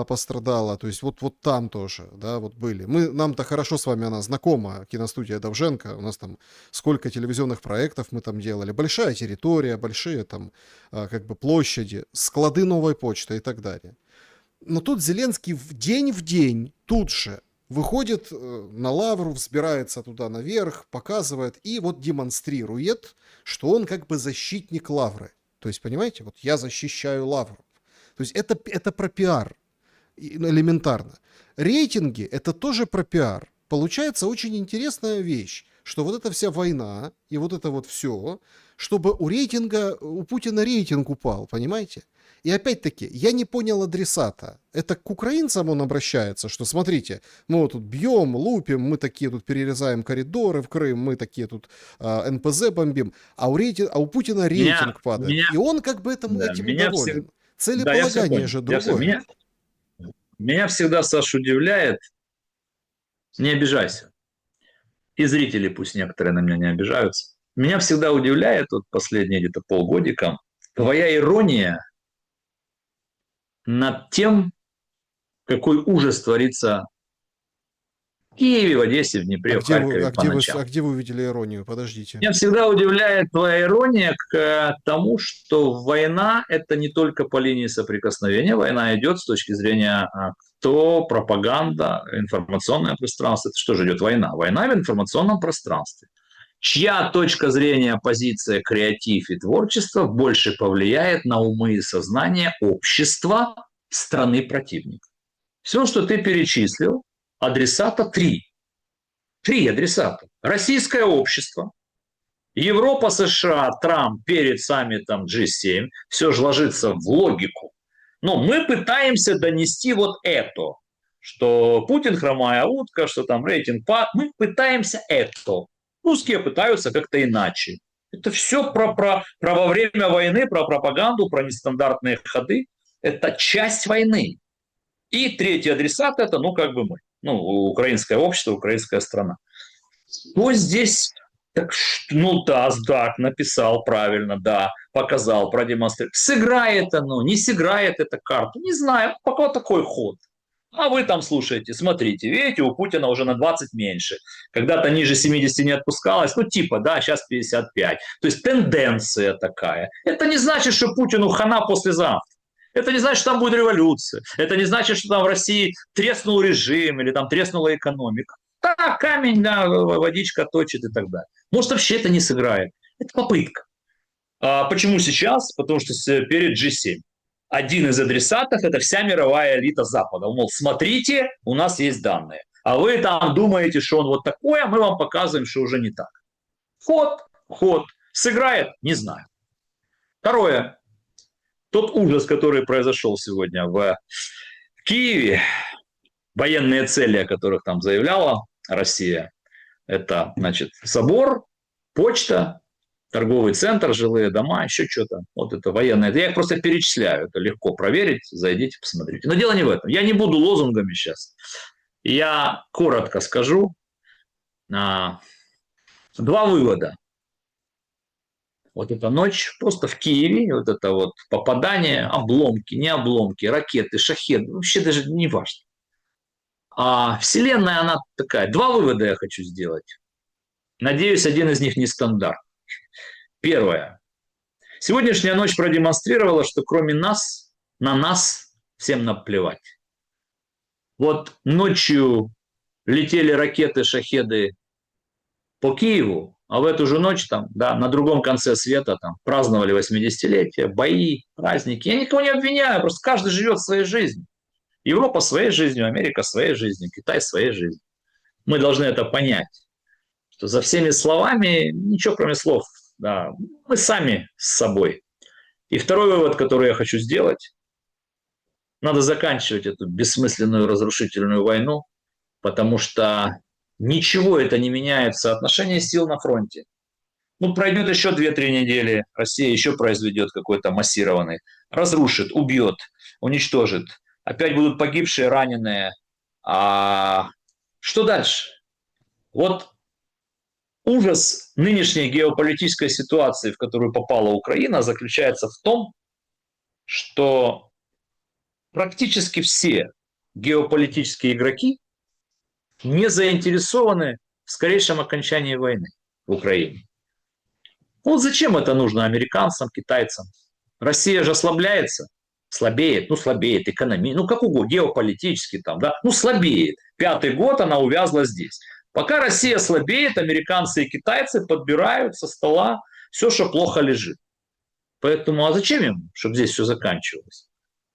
пострадала. То есть вот там тоже, да, были. Нам-то хорошо с вами она знакома, киностудия Довженко. У нас там сколько телевизионных проектов мы там делали. Большая территория, большие там площади, склады новой почты и так далее. Но тут Зеленский в день тут же выходит на лавру, взбирается туда наверх, показывает и демонстрирует, что он защитник лавры. То есть, понимаете, я защищаю лавру. То есть это про пиар элементарно. Рейтинги — это тоже про пиар. Получается очень интересная вещь, что вот эта вся война и вот это все, чтобы у Путина рейтинг упал, понимаете? И опять-таки, я не понял адресата. Это к украинцам он обращается, что смотрите, мы тут бьем, лупим, мы такие тут перерезаем коридоры в Крым, мы такие тут НПЗ бомбим, а у Путина рейтинг падает. И он этим недоволен. Целеполагание же другое. Меня всегда, Саша, удивляет, не обижайся, и зрители пусть некоторые на меня не обижаются, меня всегда удивляет, последние где-то полгодика, твоя ирония над тем, какой ужас творится в Киеве, в Одессе, в Днепре, в Харькове по ночам. Где вы увидели иронию? Подождите. Меня всегда удивляет твоя ирония к тому, что война – это не только по линии соприкосновения. Война идет с точки зрения кто, пропаганда, информационное пространство. Это что же идет война? Война в информационном пространстве. Чья точка зрения, позиция, креатив и творчество больше повлияет на умы и сознание общества страны противника? Все, что ты перечислил, адресата 3. 3 адресата. Российское общество, Европа, США, Трамп перед саммитом G7. Все же ложится в логику. Но мы пытаемся донести это, что Путин хромая утка, что там рейтинг пад. Мы пытаемся это. Русские пытаются как-то иначе. Это все про во время войны, про пропаганду, про нестандартные ходы. Это часть войны. И 3 адресат – это, мы. Украинское общество, украинская страна. Что здесь? Так, написал правильно, да, показал, продемонстрировал. Сыграет оно, не сыграет эта карта, не знаю, пока такой ход. А вы там слушаете, смотрите, видите, у Путина уже на 20 меньше. Когда-то ниже 70 не отпускалось, ну типа, да, сейчас 55. То есть тенденция такая. Это не значит, что Путину хана послезавтра. Это не значит, что там будет революция. Это не значит, что там в России треснул режим или там треснула экономика. Да, камень, да, водичка точит и так далее. Может, вообще это не сыграет. Это попытка. А почему сейчас? Потому что перед G7. Один из адресатов – это вся мировая элита Запада. Мол, смотрите, у нас есть данные. А вы там думаете, что он вот такой, а мы вам показываем, что уже не так. Ход. Сыграет? Не знаю. Второе. Тот ужас, который произошел сегодня в Киеве, военные цели, о которых там заявляла Россия, это, значит, собор, почта, торговый центр, жилые дома, еще что-то. Вот это военное. Я их просто перечисляю. Это легко проверить. Зайдите, посмотрите. Но дело не в этом. Я не буду лозунгами сейчас. Я коротко скажу. Два вывода. Вот эта ночь просто в Киеве, вот это вот попадание, обломки, не обломки, ракеты, шахеды, вообще даже не важно. А Вселенная, она такая. Два вывода я хочу сделать. Надеюсь, один из них не стандарт. Первое. Сегодняшняя ночь продемонстрировала, что кроме нас, на нас всем наплевать. Вот ночью летели ракеты, шахеды по Киеву, а в эту же ночь там, да, на другом конце света там праздновали 80-летие, бои, праздники. Я никого не обвиняю, просто каждый живет своей жизнью. Европа своей жизнью, Америка своей жизнью, Китай своей жизнью. Мы должны это понять, что за всеми словами ничего кроме слов. Да, мы сами с собой. И второй вывод, который я хочу сделать, надо заканчивать эту бессмысленную разрушительную войну, потому что ничего это не меняет в соотношении сил на фронте. Ну, пройдет еще 2-3 недели, Россия еще произведет какой-то массированный, разрушит, убьет, уничтожит. Опять будут погибшие, раненые. А что дальше? Вот ужас нынешней геополитической ситуации, в которую попала Украина, заключается в том, что практически все геополитические игроки не заинтересованы в скорейшем окончании войны в Украине. Вот зачем это нужно американцам, китайцам? Россия же ослабляется, слабеет, экономически, как угодно, геополитически там, да, слабеет. 5-й год она увязла здесь. Пока Россия слабеет, американцы и китайцы подбирают со стола все, что плохо лежит. Поэтому, а зачем им, чтобы здесь все заканчивалось?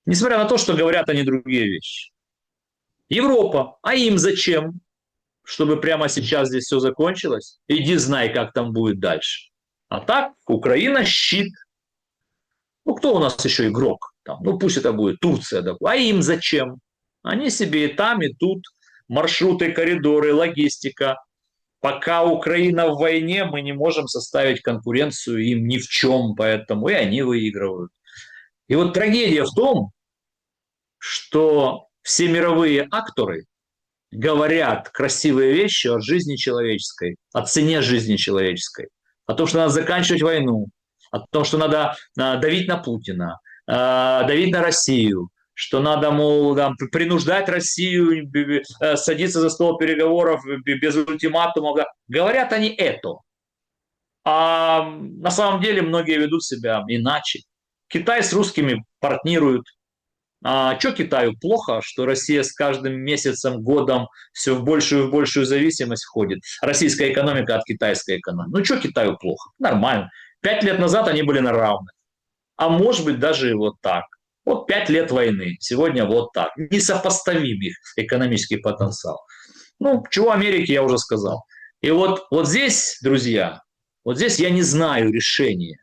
Несмотря на то, что говорят они другие вещи. Европа, а им зачем, чтобы прямо сейчас здесь все закончилось? Иди знай, как там будет дальше. А так, Украина щит. Кто у нас еще игрок? Там, пусть это будет Турция. А им зачем? Они себе и там, и тут. Маршруты, коридоры, логистика. Пока Украина в войне, мы не можем составить конкуренцию им ни в чем, поэтому и они выигрывают. И вот трагедия в том, что все мировые акторы говорят красивые вещи о жизни человеческой, о цене жизни человеческой, о том, что надо заканчивать войну, о том, что надо давить на Путина, давить на Россию, что надо, мол, принуждать Россию садиться за стол переговоров без ультиматумов. Говорят они это. А на самом деле многие ведут себя иначе. Китай с русскими партнируют. А что Китаю плохо, что Россия с каждым месяцем, годом все в большую и большую зависимость входит? Российская экономика от китайской экономики. Что Китаю плохо? Нормально. 5 лет назад они были на равных. А может быть даже и вот так. Вот 5 лет войны, сегодня вот так. Несопоставим их экономический потенциал. Чего Америке я уже сказал. И вот здесь, друзья, вот здесь я не знаю решения.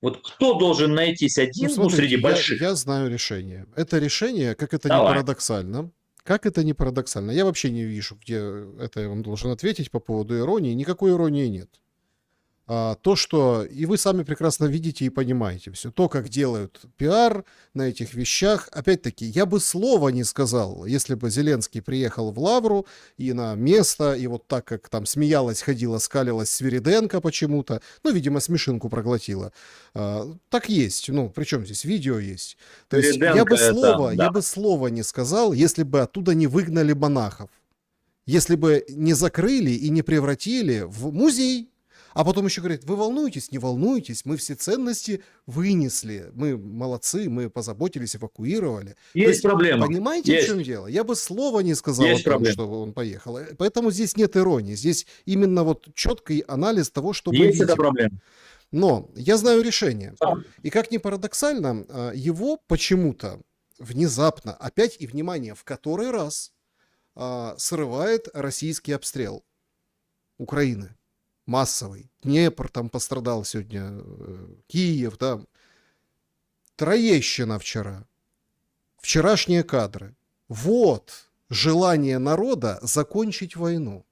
Вот кто должен найтись один среди больших? Я знаю решение. Это решение, как это Давай. не парадоксально. Как это не парадоксально? Я вообще не вижу, где это я вам должен ответить по поводу иронии. Никакой иронии нет. то, что и вы сами прекрасно видите и понимаете все, то, как делают пиар на этих вещах. Опять-таки, я бы слова не сказал, если бы Зеленский приехал в Лавру и на место, и вот так, как там смеялась, ходила, скалилась Свириденко почему-то, ну, видимо, смешинку проглотила. Так есть, ну, причем здесь видео есть. То есть Свириденко это, я да. бы слова не сказал, если бы оттуда не выгнали монахов. Если бы не закрыли и не превратили в музей. А потом еще говорит, вы волнуетесь, не волнуйтесь, мы все ценности вынесли, мы молодцы, мы позаботились, эвакуировали. То Есть есть, проблема. понимаете, в чем Есть. дело? Я бы слова не сказал о Есть том, проблема. что он поехал. Поэтому здесь нет иронии, здесь именно вот четкий анализ того, что мы Есть эта видим. проблема. Но я знаю решение. Да. И как ни парадоксально, его почему-то внезапно, опять и внимание, в который раз срывает российский обстрел Украины. Массовый. Днепр там пострадал сегодня, Киев, да. Троещина вчера. Вчерашние кадры. Вот желание народа закончить войну.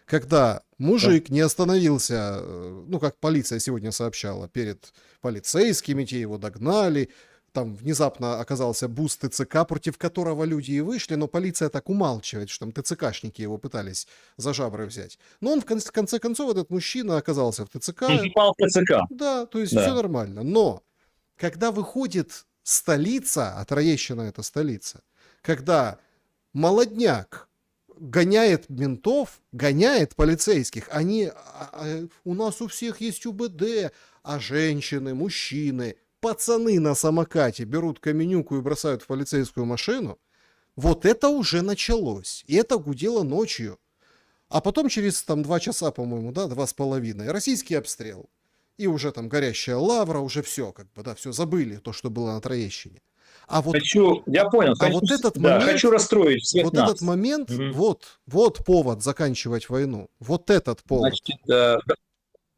Когда мужик не остановился, ну, как полиция сегодня сообщала, перед полицейскими, те его догнали, там внезапно оказался буст ТЦК, против которого люди и вышли, но полиция так умалчивает, что там ТЦКшники его пытались за жабры взять. Но он в конце концов, этот мужчина оказался в ТЦК. Он попал в ТЦК. Да, то есть Да. все нормально. Но когда выходит столица, а Троещина это столица, когда молодняк гоняет ментов, гоняет полицейских, они, у нас у всех есть УБД, а женщины, мужчины, пацаны на самокате берут каменюку и бросают в полицейскую машину, вот это уже началось. И это гудело ночью. А потом через там 2 часа, по-моему, да, 2,5, российский обстрел. И уже там горящая Лавра, уже все, как бы, да, все забыли, то, что было на Троещине. А вот, Я понял. а вот этот да, момент, хочу расстроить всех вот нас. этот момент, Мгм. вот повод заканчивать войну. Вот этот повод. Значит,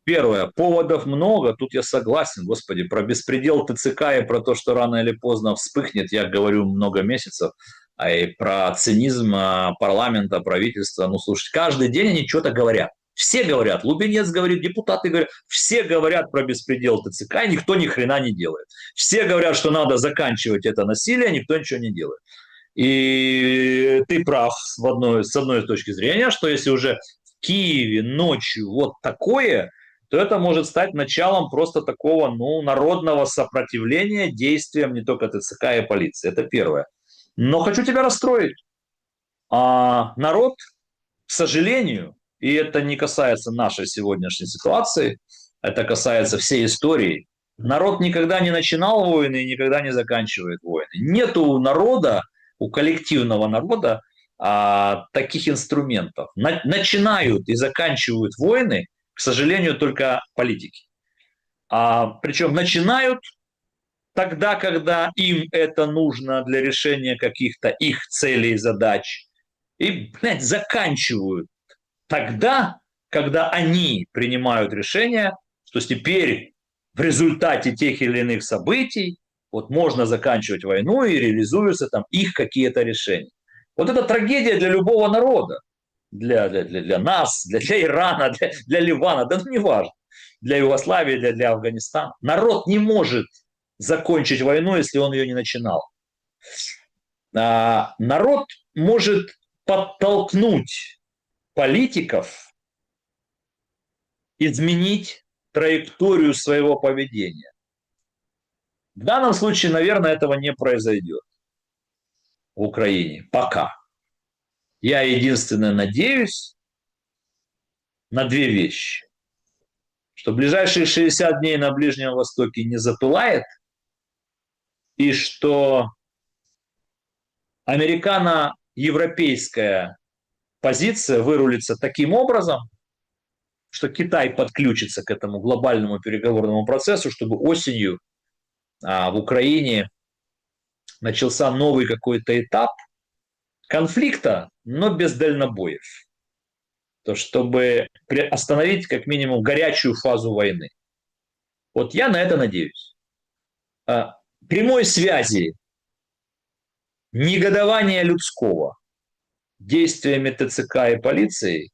первое, поводов много, тут я согласен, господи, про беспредел ТЦК и про то, что рано или поздно вспыхнет, я говорю много месяцев, а и про цинизм парламента, правительства, ну, слушайте, каждый день они что-то говорят. Все говорят, Лубенец говорит, депутаты говорят, все говорят про беспредел ТЦК, и никто ни хрена не делает. Все говорят, что надо заканчивать это насилие, никто ничего не делает. И ты прав с одной точки зрения, что если уже в Киеве ночью вот такое, то это может стать началом просто такого, ну, народного сопротивления действиям не только ТЦК и полиции. Это первое. Но хочу тебя расстроить. Народ, к сожалению, и это не касается нашей сегодняшней ситуации, это касается всей истории, народ никогда не начинал войны и никогда не заканчивает войны. Нет у народа, у коллективного народа таких инструментов. Начинают и заканчивают войны, к сожалению, только политики. Причем начинают тогда, когда им это нужно для решения каких-то их целей и задач. И, заканчивают тогда, когда они принимают решение, что теперь в результате тех или иных событий вот можно заканчивать войну и реализуются там их какие-то решения. Вот это трагедия для любого народа. Для нас, для Ирана, для Ливана, да ну не важно. Для Югославии, для Афганистана. Народ не может закончить войну, если он ее не начинал. Народ может подтолкнуть политиков изменить траекторию своего поведения. В данном случае, наверное, этого не произойдет в Украине пока. Я единственное надеюсь на 2 вещи. Что ближайшие 60 дней на Ближнем Востоке не запылает, и что американо-европейская позиция вырулится таким образом, что Китай подключится к этому глобальному переговорному процессу, чтобы осенью в Украине начался новый какой-то этап конфликта, но без дальнобоев. То, чтобы остановить как минимум горячую фазу войны. Вот я на это надеюсь. Прямой связи негодования людского действиями ТЦК и полиции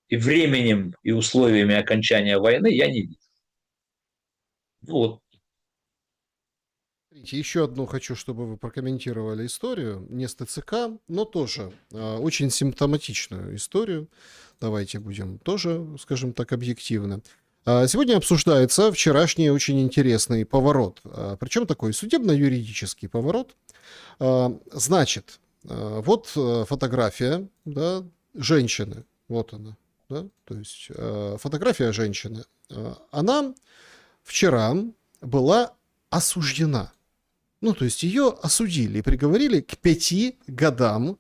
и временем, и условиями окончания войны я не вижу. Вот. Смотрите, еще одну хочу, чтобы вы прокомментировали историю, не с ТЦК, но тоже очень симптоматичную историю. Давайте будем тоже, скажем так, объективны. Сегодня обсуждается вчерашний очень интересный поворот, причем такой судебно-юридический поворот. Значит, вот фотография, да, женщины, вот она, да, то есть фотография женщины, она вчера была осуждена. Ну, то есть ее осудили и приговорили к 5 годам,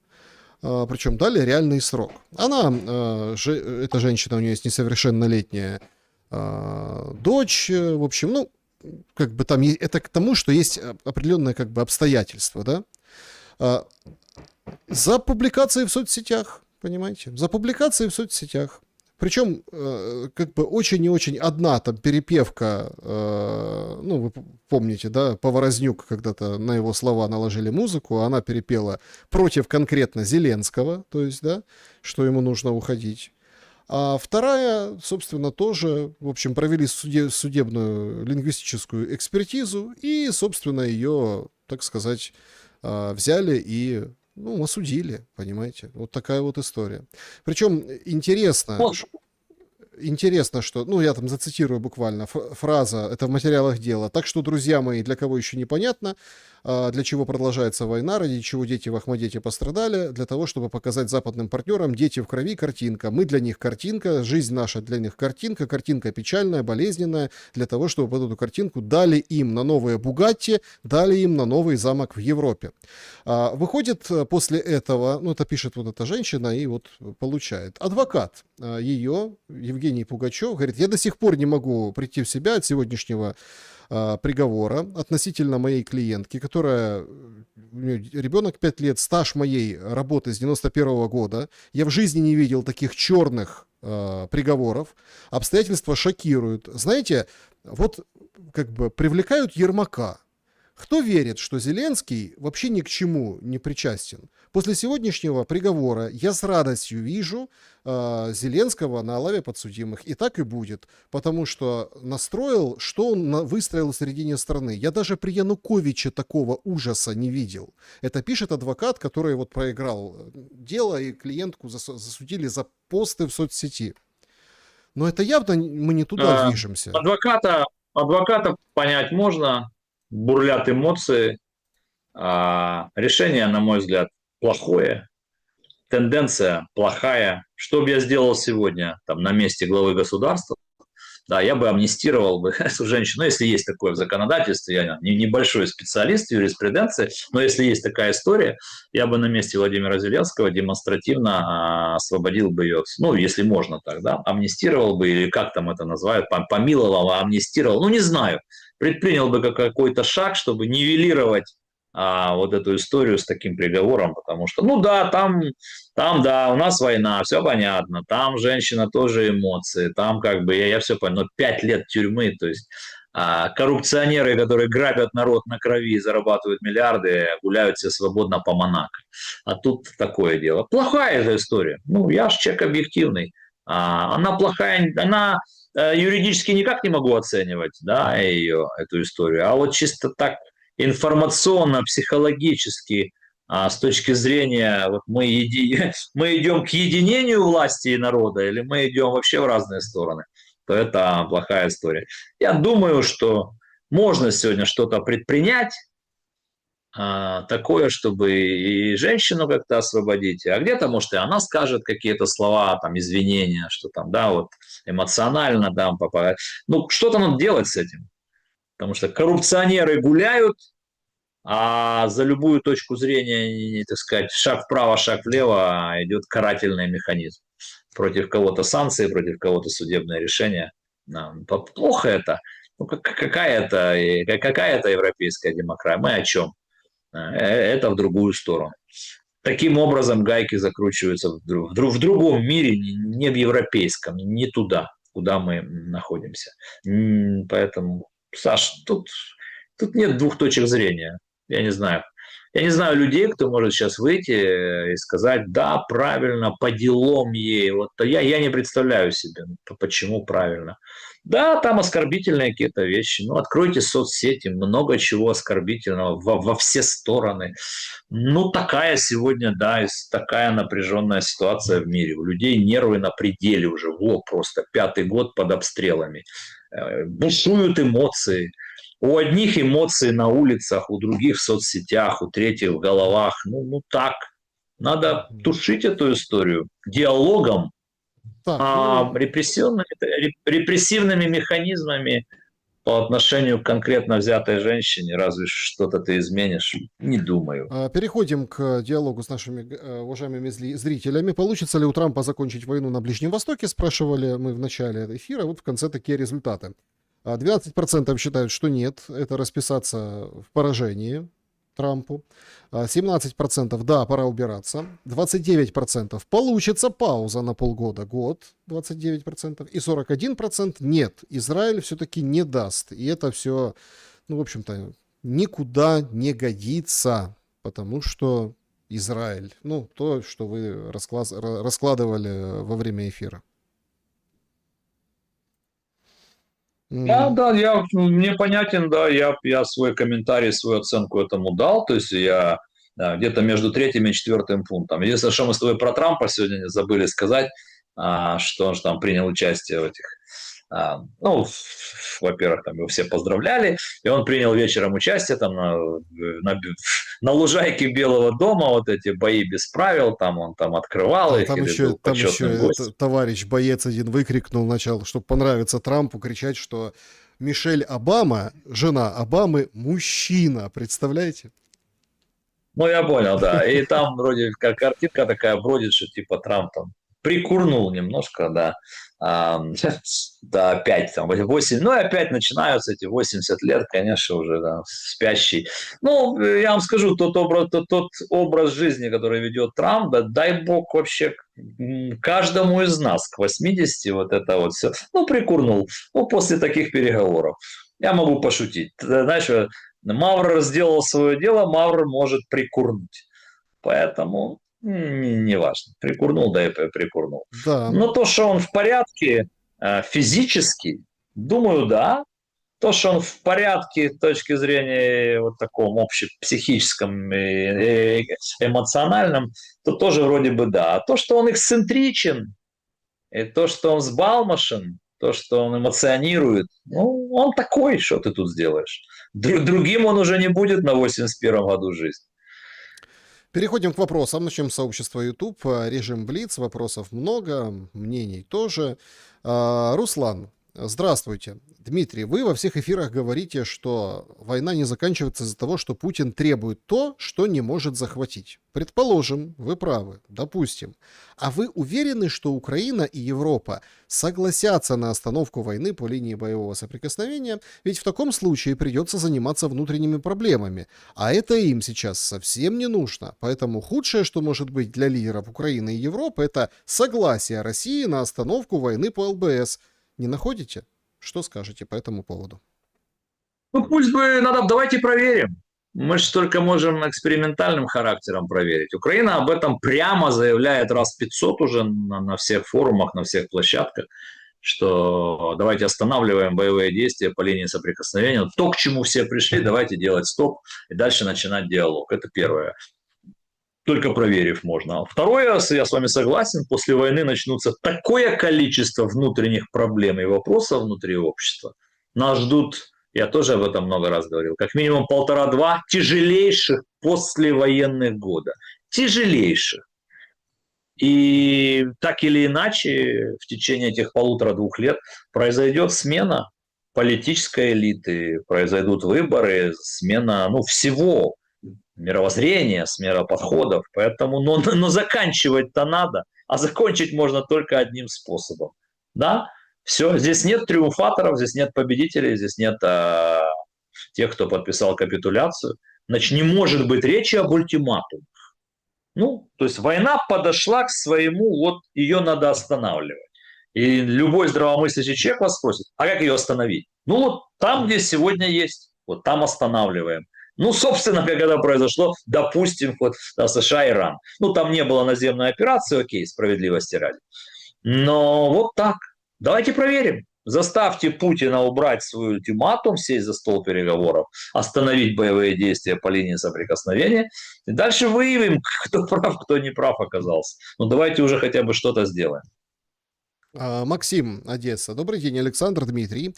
причем дали реальный срок. Она, эта женщина, у нее есть несовершеннолетняя дочь, в общем, ну, как бы там, это к тому, что есть определенные как бы обстоятельства, да, за публикации в соцсетях, понимаете, за публикации в соцсетях. Причем, как бы очень и очень одна там перепевка, ну, вы помните, да, Поворознюк когда-то на его слова наложили музыку, она перепела против конкретно Зеленского, то есть, да, что ему нужно уходить. А вторая, собственно, тоже, в общем, провели судебную лингвистическую экспертизу и, собственно, ее, так сказать, взяли и, ну, осудили, понимаете. Вот такая вот история. Причем интересно, что, ну, я там зацитирую буквально, фраза, это в материалах дела. Так что, друзья мои, для кого еще непонятно, для чего продолжается война, ради чего дети в Ахмадете пострадали, для того, чтобы показать западным партнерам: дети в крови, картинка. Мы для них картинка, жизнь наша для них картинка, картинка печальная, болезненная, для того, чтобы под эту картинку дали им на новые Бугатти, дали им на новый замок в Европе. Выходит после этого, ну, это пишет вот эта женщина и вот получает. Адвокат ее, Евгений Пугачев, говорит: я до сих пор не могу прийти в себя от сегодняшнего приговора относительно моей клиентки, которая, у нее ребенок 5 лет, стаж моей работы с 91 года. Я в жизни не видел таких черных приговоров. Обстоятельства шокируют. Знаете, вот как бы привлекают Ермака. Кто верит, что Зеленский вообще ни к чему не причастен? После сегодняшнего приговора я с радостью вижу Зеленского на лаве подсудимых. И так и будет. Потому что настроил, что он выстроил в середине страны. Я даже при Януковиче такого ужаса не видел. Это пишет адвокат, который вот проиграл дело, и клиентку засудили за посты в соцсети. Но это явно мы не туда движемся. Адвоката понять можно. Бурлят эмоции. Решение, на мой взгляд, плохое. Тенденция плохая. Что бы я сделал сегодня там, на месте главы государства? Да, я бы амнистировал бы эту женщину, если есть такое в законодательстве, я небольшой специалист в юриспруденции, но если есть такая история, я бы на месте Владимира Зеленского демонстративно освободил бы ее, ну, если можно так, да, амнистировал бы, или как там это называют, помиловал, амнистировал, ну, не знаю, предпринял бы какой-то шаг, чтобы нивелировать вот эту историю с таким приговором, потому что, ну да, там, да, у нас война, все понятно, там женщина тоже эмоции, там как бы, я все понял, но 5 лет тюрьмы, то есть коррупционеры, которые грабят народ на крови, зарабатывают миллиарды, гуляют все свободно по Монако. А тут такое дело. Плохая эта история. Ну, я же человек объективный. Она плохая, она юридически никак не могу оценивать, да, ее, эту историю, а вот чисто так информационно, психологически, с точки зрения, вот мы идем к единению власти и народа, или мы идем вообще в разные стороны, то это плохая история. Я думаю, что можно сегодня что-то предпринять, такое, чтобы и женщину как-то освободить, а где-то, может, и она скажет какие-то слова, там, извинения, что там, да, вот эмоционально, да, ну, что-то надо делать с этим. Потому что коррупционеры гуляют, а за любую точку зрения, так сказать, шаг вправо, шаг влево идет карательный механизм. Против кого-то санкции, против кого-то судебное решение. Плохо это. Ну, какая это европейская демократия? Мы о чем? Это в другую сторону. Таким образом гайки закручиваются в другом мире, не в европейском, не туда, куда мы находимся. Поэтому, Саш, тут нет двух точек зрения. Я не знаю. Я не знаю людей, кто может сейчас выйти и сказать, да, правильно, по делам ей. Вот я не представляю себе, почему правильно. Да, там оскорбительные какие-то вещи. Ну, откройте соцсети, много чего оскорбительного во все стороны. Ну, такая сегодня, да, такая напряженная ситуация в мире. У людей нервы на пределе уже. Вот просто 5-й год под обстрелами. Бушуют эмоции. У одних эмоции на улицах, у других в соцсетях, у третьих в головах. Ну так. Надо тушить эту историю диалогом, Так, а ну, репрессивными механизмами по отношению к конкретно взятой женщине, разве что-то ты изменишь? Не думаю. переходим к диалогу с нашими уважаемыми зрителями. Получится ли у Трампа закончить войну на Ближнем Востоке, спрашивали мы в начале эфира. Вот в конце такие результаты. 12% считают, что нет, это расписаться в поражении Трампу. 17% да, пора убираться. 29% получится пауза на полгода, год, 29%. И 41% нет, Израиль все-таки не даст. И это все, ну, в общем-то, никуда не годится, потому что Израиль, ну, то, что вы раскладывали во время эфира. Да, мне понятен, да, я свой комментарий, свою оценку этому дал, то есть я где-то между третьим и четвертым пунктом. Единственное, что мы с тобой про Трампа сегодня не забыли сказать, что он же там принял участие в этих, ну, во-первых, там его все поздравляли, и он принял вечером участие там на лужайке Белого дома, вот эти бои без правил, там он там открывал их или был Там еще почетным гостем. товарищ боец один выкрикнул, начал, чтобы понравиться Трампу, кричать, что Мишель Обама, жена Обамы, мужчина, представляете? Ну, я понял, да. И там вроде как картинка такая бродит, что типа Трамп там прикурнул немножко, да. Да, опять там 8, ну и опять начинаются эти 80 лет, конечно, уже да, спящий. Ну, я вам скажу, тот образ жизни, который ведет Трамп, да, дай бог вообще каждому из нас к 80 вот это вот все, ну, прикурнул, ну, после таких переговоров. Я могу пошутить. Знаешь, Мавр сделал свое дело, Мавр может прикурнуть. Поэтому не важно. Прикурнул, да и прикурнул. Да. Но то, что он в порядке физически, думаю, да. То, что он в порядке с точки зрения вот таком общепсихическом и эмоциональном, то тоже вроде бы да. А то, что он эксцентричен, и то, что он взбалмошен, то, что он эмоционирует, ну, он такой, что ты тут сделаешь. Другим он уже не будет на 81-м году жизни. Переходим к вопросам. Начнем с сообщества YouTube. Режим Блиц. Вопросов много, мнений тоже. Руслан, здравствуйте. Дмитрий, вы во всех эфирах говорите, что война не заканчивается из-за того, что Путин требует то, что не может захватить. Предположим, вы правы, допустим. А вы уверены, что Украина и Европа согласятся на остановку войны по линии боевого соприкосновения? Ведь в таком случае придется заниматься внутренними проблемами. А это им сейчас совсем не нужно. Поэтому худшее, что может быть для лидеров Украины и Европы, это согласие России на остановку войны по ЛБС. Не находите? Что скажете по этому поводу? Ну, пусть бы, давайте проверим. Мы же только можем экспериментальным характером проверить. Украина об этом прямо заявляет раз 500 уже на всех форумах, на всех площадках, что давайте останавливаем боевые действия по линии соприкосновения. То, к чему все пришли, давайте делать стоп и дальше начинать диалог. Это первое. Только проверив можно. Второе, я с вами согласен, после войны начнутся такое количество внутренних проблем и вопросов внутри общества. Нас ждут, я тоже об этом много раз говорил, как минимум 1,5-2 тяжелейших послевоенных года. Тяжелейших. И так или иначе в течение этих 1,5-2 лет произойдет смена политической элиты, произойдут выборы, смена всего мировоззрения, смена подходов. Поэтому, но заканчивать-то надо, а закончить можно только одним способом. Да, все, здесь нет триумфаторов, здесь нет победителей, здесь нет тех, кто подписал капитуляцию. Значит, не может быть речи об ультиматуме. Ну, то есть война подошла к своему, вот ее надо останавливать. И любой здравомыслящий человек вас спросит, а как ее остановить? Ну, вот там, где сегодня есть, вот там останавливаем. Ну, собственно, когда произошло, допустим, вот США-Иран. Ну, там не было наземной операции, окей, справедливости ради. Но вот так. Давайте проверим. Заставьте Путина убрать свой ультиматум, сесть за стол переговоров, остановить боевые действия по линии соприкосновения. И дальше выявим, кто прав, кто не прав оказался. Ну, давайте уже хотя бы что-то сделаем. Максим, Одесса. Добрый день, Александр, Дмитрий.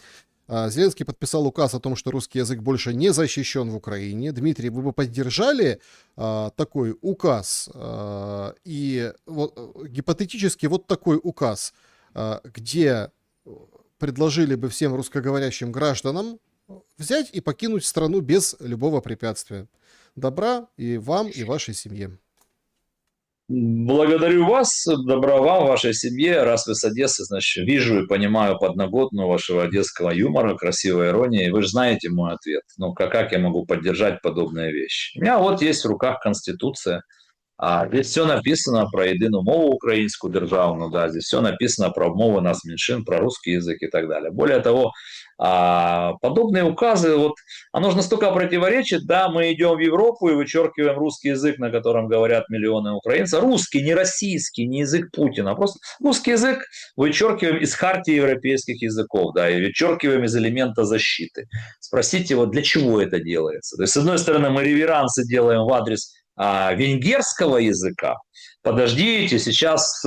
Зеленский подписал указ о том, что русский язык больше не защищен в Украине. Дмитрий, вы бы поддержали такой указ? И вот, гипотетически вот такой указ, где предложили бы всем русскоговорящим гражданам взять и покинуть страну без любого препятствия. Добра и вам, и вашей семье. Благодарю вас, добра вам, вашей семье. Раз вы с Одессы, значит, вижу и понимаю подноготную вашего одесского юмора, красивой иронии. Вы же знаете мой ответ. Ну, как я могу поддержать подобные вещи? У меня вот есть в руках Конституция. Здесь все написано про єдину мову українську державну, да, здесь все написано про мовы нас меньшин, про русский язык и так далее. Более того, подобные указы, вот, оно же настолько противоречит, да, мы идем в Европу и вычеркиваем русский язык, на котором говорят миллионы украинцев, русский, не российский, не язык Путина, просто русский язык вычеркиваем из хартии европейских языков, да, и вычеркиваем из элемента защиты. Спросите, вот для чего это делается? То есть, с одной стороны, мы реверансы делаем в адрес венгерского языка. Подождите, сейчас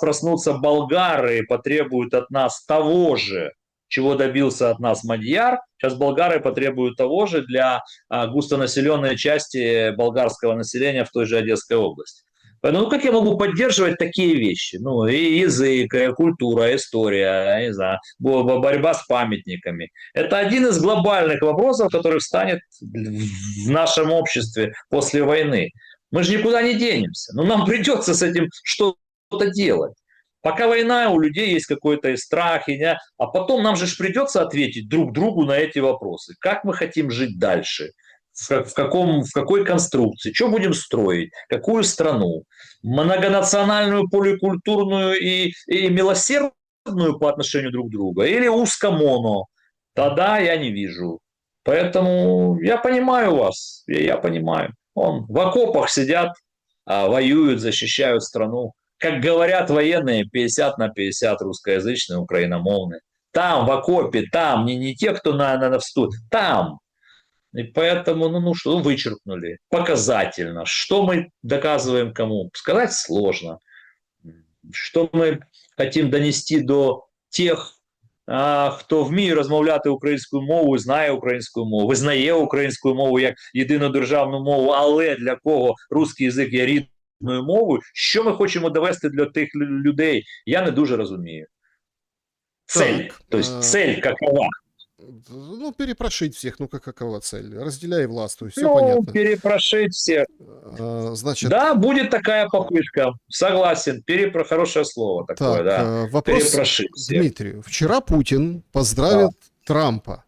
проснутся болгары и потребуют от нас того же, чего добился от нас Мадьяр. Сейчас болгары потребуют того же для густонаселенной части болгарского населения в той же Одесской области. Поэтому как я могу поддерживать такие вещи? Ну, и язык, и культура, история, не знаю, борьба с памятниками. Это один из глобальных вопросов, который встанет в нашем обществе после войны. Мы же никуда не денемся. Но нам придется с этим что-то делать. Пока война, у людей есть какой-то и страх, а потом нам же придется ответить друг другу на эти вопросы. Как мы хотим жить дальше? В какой конструкции, что будем строить, какую страну, многонациональную, поликультурную и милосердную по отношению друг к другу, или узкомоно, тогда я не вижу. Поэтому я понимаю вас, я понимаю. В окопах сидят, воюют, защищают страну. Как говорят военные, 50/50 русскоязычные, украиномовные. Там, в окопе, там, не те, кто на вступ, там. И поэтому, что вычеркнули. Показательно. Что мы доказываем кому? Сказать сложно. Что мы хотим донести до тех, хто вміє розмовляти українською мовою, знає українську мову, визнає українську мову як єдину державну мову, але для кого русський язик є рідною мовою, що ми хочемо довести для тих людей, я не дуже розумію. Цель. Тобто цель какова? Ну, перепрошить всех, какова цель? Разделяй властвуй, все понятно. Перепрошить всех. Значит... Да, будет такая попытка. Согласен, хорошее слово такое, да. Вопрос перепрошить всех. Дмитрию. Вчера Путин поздравил Трампа.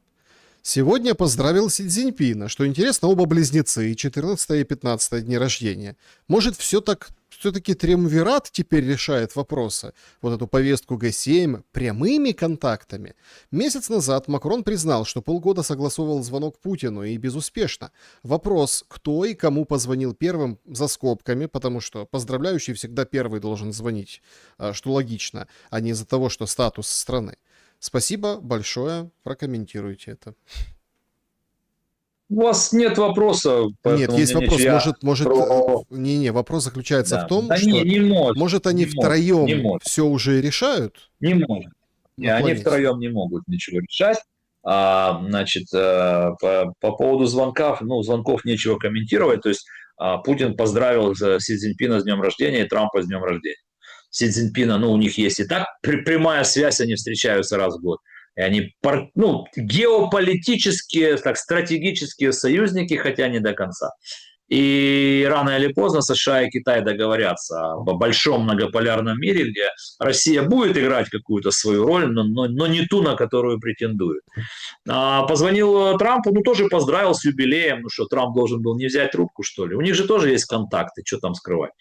Сегодня поздравил Си Цзиньпина. Что интересно, оба близнецы, 14 и 15 дни рождения. Может, все-таки триумвират теперь решает вопросы? Вот эту повестку Г7 прямыми контактами. Месяц назад Макрон признал, что полгода согласовывал звонок Путину и безуспешно. Вопрос, кто и кому позвонил первым, за скобками, потому что поздравляющий всегда первый должен звонить, что логично, а не из-за того, что статус страны. Спасибо большое, прокомментируйте это. У вас нет вопроса. Нет, есть вопрос. Вопрос заключается в том, что не может, может они втроем все уже решают? Не может. Они втроем не могут ничего решать. Значит, по поводу звонков, звонков нечего комментировать. То есть Путин поздравил Си Цзиньпина с днем рождения и Трампа с днем рождения. Си Цзиньпина, у них есть и так прямая связь, они встречаются раз в год. И они, геополитические, стратегические союзники, хотя не до конца. И рано или поздно США и Китай договорятся об большом многополярном мире, где Россия будет играть какую-то свою роль, но не ту, на которую претендует. Позвонил Трампу, тоже поздравил с юбилеем. Что, Трамп должен был не взять трубку, что ли? У них же тоже есть контакты, что там скрывать.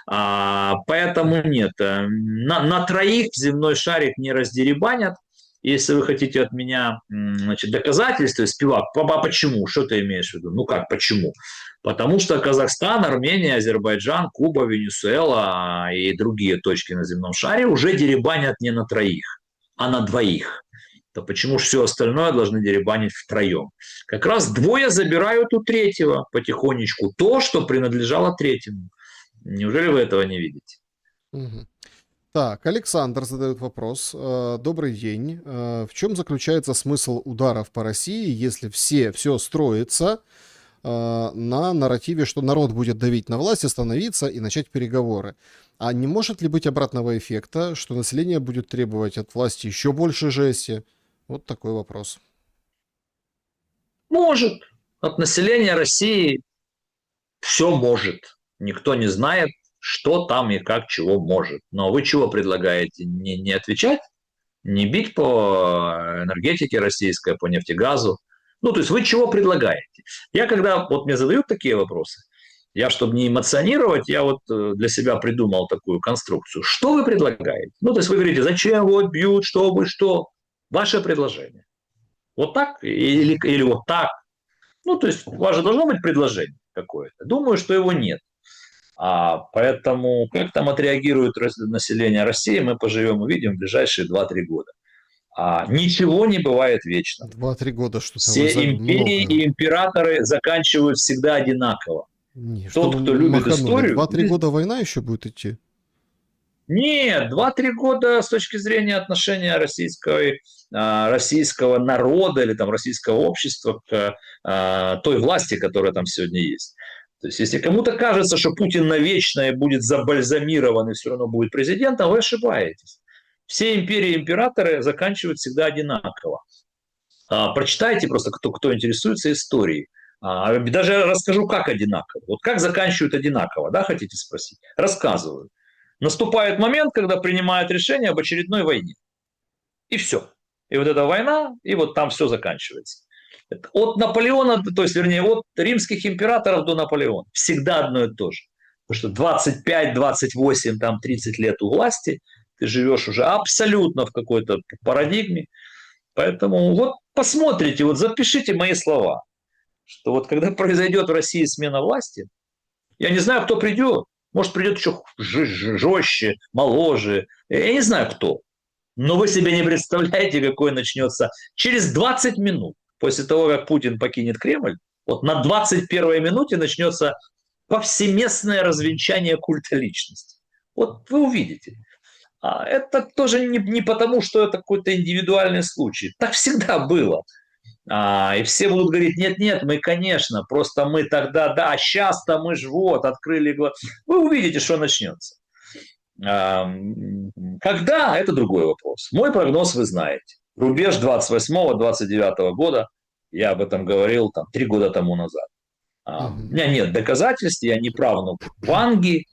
Поэтому нет. На троих земной шарик не раздеребанят. Если вы хотите от меня значит, доказательства, Спивак, почему? Что ты имеешь в виду? Ну как, почему? Потому что Казахстан, Армения, Азербайджан, Куба, Венесуэла и другие точки на земном шаре уже деребанят не на троих, а на двоих. То почему же все остальное должны деребанить втроем? Как раз двое забирают у третьего потихонечку то, что принадлежало третьему. Неужели вы этого не видите? Мгм. Так, Александр задает вопрос. Добрый день. В чем заключается смысл ударов по России, если все строится на нарративе, что народ будет давить на власть, остановиться и начать переговоры? А не может ли быть обратного эффекта, что население будет требовать от власти еще больше жести? Вот такой вопрос. Может. От населения России все может. Никто не знает, что там и как чего может. Но вы чего предлагаете? Не отвечать? Не бить по энергетике российской, по нефтегазу? Ну, то есть вы чего предлагаете? Я когда вот мне задают такие вопросы, я, чтобы не эмоционировать, я вот для себя придумал такую конструкцию. Что вы предлагаете? Ну, то есть вы говорите, зачем вот бьют, чтобы что? Ваше предложение. Вот так или вот так? Ну, то есть у вас же должно быть предложение какое-то. Думаю, что его нет. Поэтому как там отреагирует население России, мы поживем, увидим в ближайшие 2-3 года. Ничего не бывает вечно. 2-3 года что-то Все империи много. и императоры заканчивают всегда одинаково. Не, что Тот, вы кто любит маханули? историю... 2-3 года война еще будет идти? Нет, 2-3 года с точки зрения отношения российского народа или там, российского общества к той власти, которая там сегодня есть. То есть, если кому-то кажется, что Путин навечно и будет забальзамирован и все равно будет президентом, вы ошибаетесь. Все империи и императоры заканчивают всегда одинаково. Прочитайте просто, кто интересуется историей. Даже расскажу, как одинаково. Вот как заканчивают одинаково, да, хотите спросить? Рассказываю. Наступает момент, когда принимают решение об очередной войне. И все. И вот эта война, и вот там все заканчивается. От Наполеона, то есть, вернее, от римских императоров до Наполеона. Всегда одно и то же. Потому что 25, 28, там 30 лет у власти, ты живешь уже абсолютно в какой-то парадигме. Поэтому вот посмотрите, вот запишите мои слова, что вот когда произойдет в России смена власти, я не знаю, кто придет, может придет еще жестче, моложе, я не знаю кто, но вы себе не представляете, какой начнется через 20 минут после того, как Путин покинет Кремль, вот на 21-й минуте начнется повсеместное развенчание культа личности. Вот вы увидите. Это тоже не потому, что это какой-то индивидуальный случай. Так всегда было. И все будут говорить, нет, мы, конечно, просто мы тогда, да, сейчас-то мы же вот открыли глаза. Вы увидите, что начнется. Когда, это другой вопрос. Мой прогноз вы знаете. Рубеж 28-29 года, я об этом говорил там 3 года тому назад. У меня нет доказательств, я не правнук Ванги,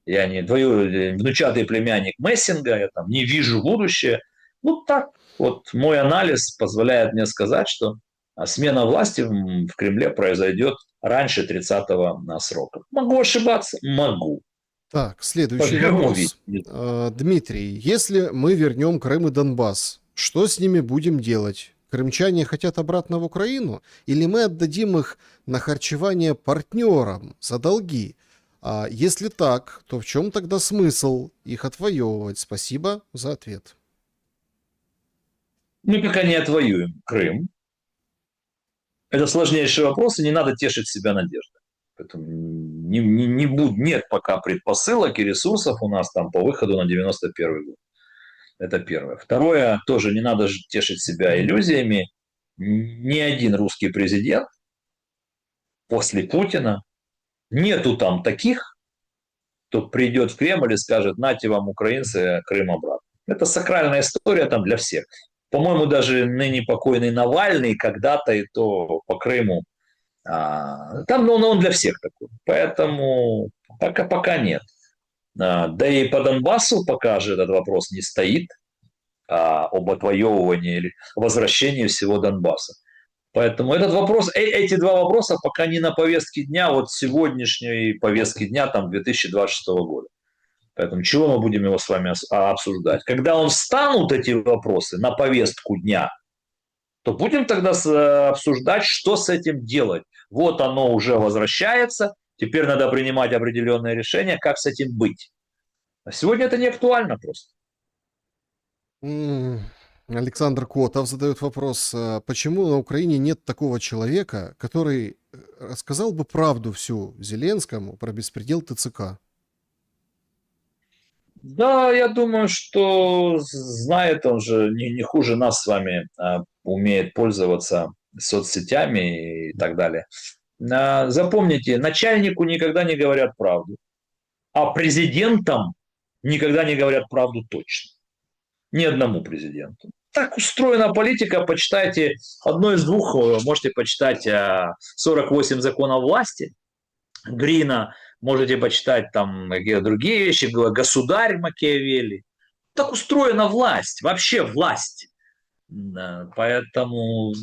я не внучатый племянник Мессинга, я там не вижу будущее. Ну так, вот мой анализ позволяет мне сказать, что смена власти в Кремле произойдет раньше 30-го срока. Могу ошибаться? Могу. Так, следующий вопрос. Дмитрий, если мы вернем Крым и Донбасс, что с ними будем делать? Крымчане хотят обратно в Украину? Или мы отдадим их на харчевание партнерам за долги? А если так, то в чем тогда смысл их отвоевывать? Спасибо за ответ. Мы пока не отвоюем Крым. Это сложнейший вопрос, и не надо тешить себя надеждой. Поэтому нет пока предпосылок и ресурсов у нас там по выходу на 91 год. Это первое. Второе, тоже не надо тешить себя иллюзиями. Ни один русский президент после Путина, нету там таких, кто придет в Кремль и скажет, нате вам, украинцы, Крым обратно. Это сакральная история там для всех. По-моему, даже ныне покойный Навальный когда-то и то по Крыму. Там он для всех такой. Поэтому пока нет. Да и по Донбассу пока же этот вопрос не стоит об отвоевывании или возвращении всего Донбасса. Поэтому этот вопрос, эти два вопроса пока не на повестке дня, вот сегодняшней повестки дня там 2026 года. Поэтому чего мы будем его с вами обсуждать? Когда он встанут эти вопросы на повестку дня, то будем тогда обсуждать, что с этим делать. Вот оно уже возвращается, теперь надо принимать определенные решения, как с этим быть. А сегодня это не актуально просто. М, Александр Котов задает вопрос, почему на Украине нет такого человека, который рассказал бы правду всю Зеленскому про беспредел ТЦК? Да, я думаю, что знает он же не хуже нас с вами, умеет пользоваться соцсетями и так далее. Запомните, начальнику никогда не говорят правду, а президентам никогда не говорят правду точно. Ни одному президенту. Так устроена политика, почитайте одно из двух, можете почитать 48 законов власти Грина, можете почитать там какие-то другие вещи, государь Макиавелли. Так устроена власть, вообще власть. Поэтому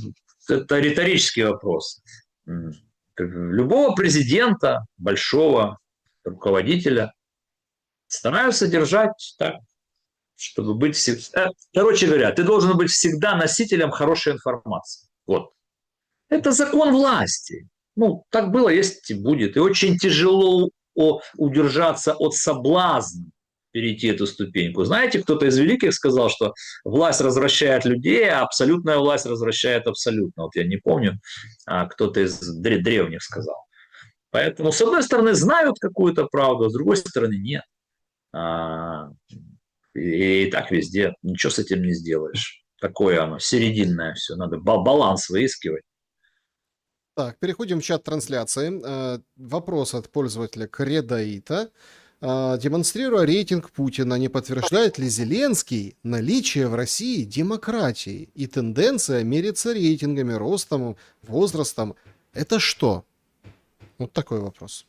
это риторический вопрос. Любого президента, большого руководителя стараются держать так, чтобы быть всегда... Короче говоря, ты должен быть всегда носителем хорошей информации. Вот. Это закон власти. Ну, так было, есть и будет. И очень тяжело удержаться от соблазна перейти эту ступеньку. Знаете, кто-то из великих сказал, что власть развращает людей, а абсолютная власть развращает абсолютно. Вот я не помню, кто-то из древних сказал. Поэтому, с одной стороны, знают какую-то правду, а с другой стороны, нет. И так везде. Ничего с этим не сделаешь. Такое оно, серединное все. Надо баланс выискивать. Так, переходим в чат трансляции. Вопрос от пользователя Кредаита. Демонстрируя рейтинг Путина, не подтверждает ли Зеленский наличие в России демократии и тенденция мериться рейтингами, ростом, возрастом? Это что? Вот такой вопрос.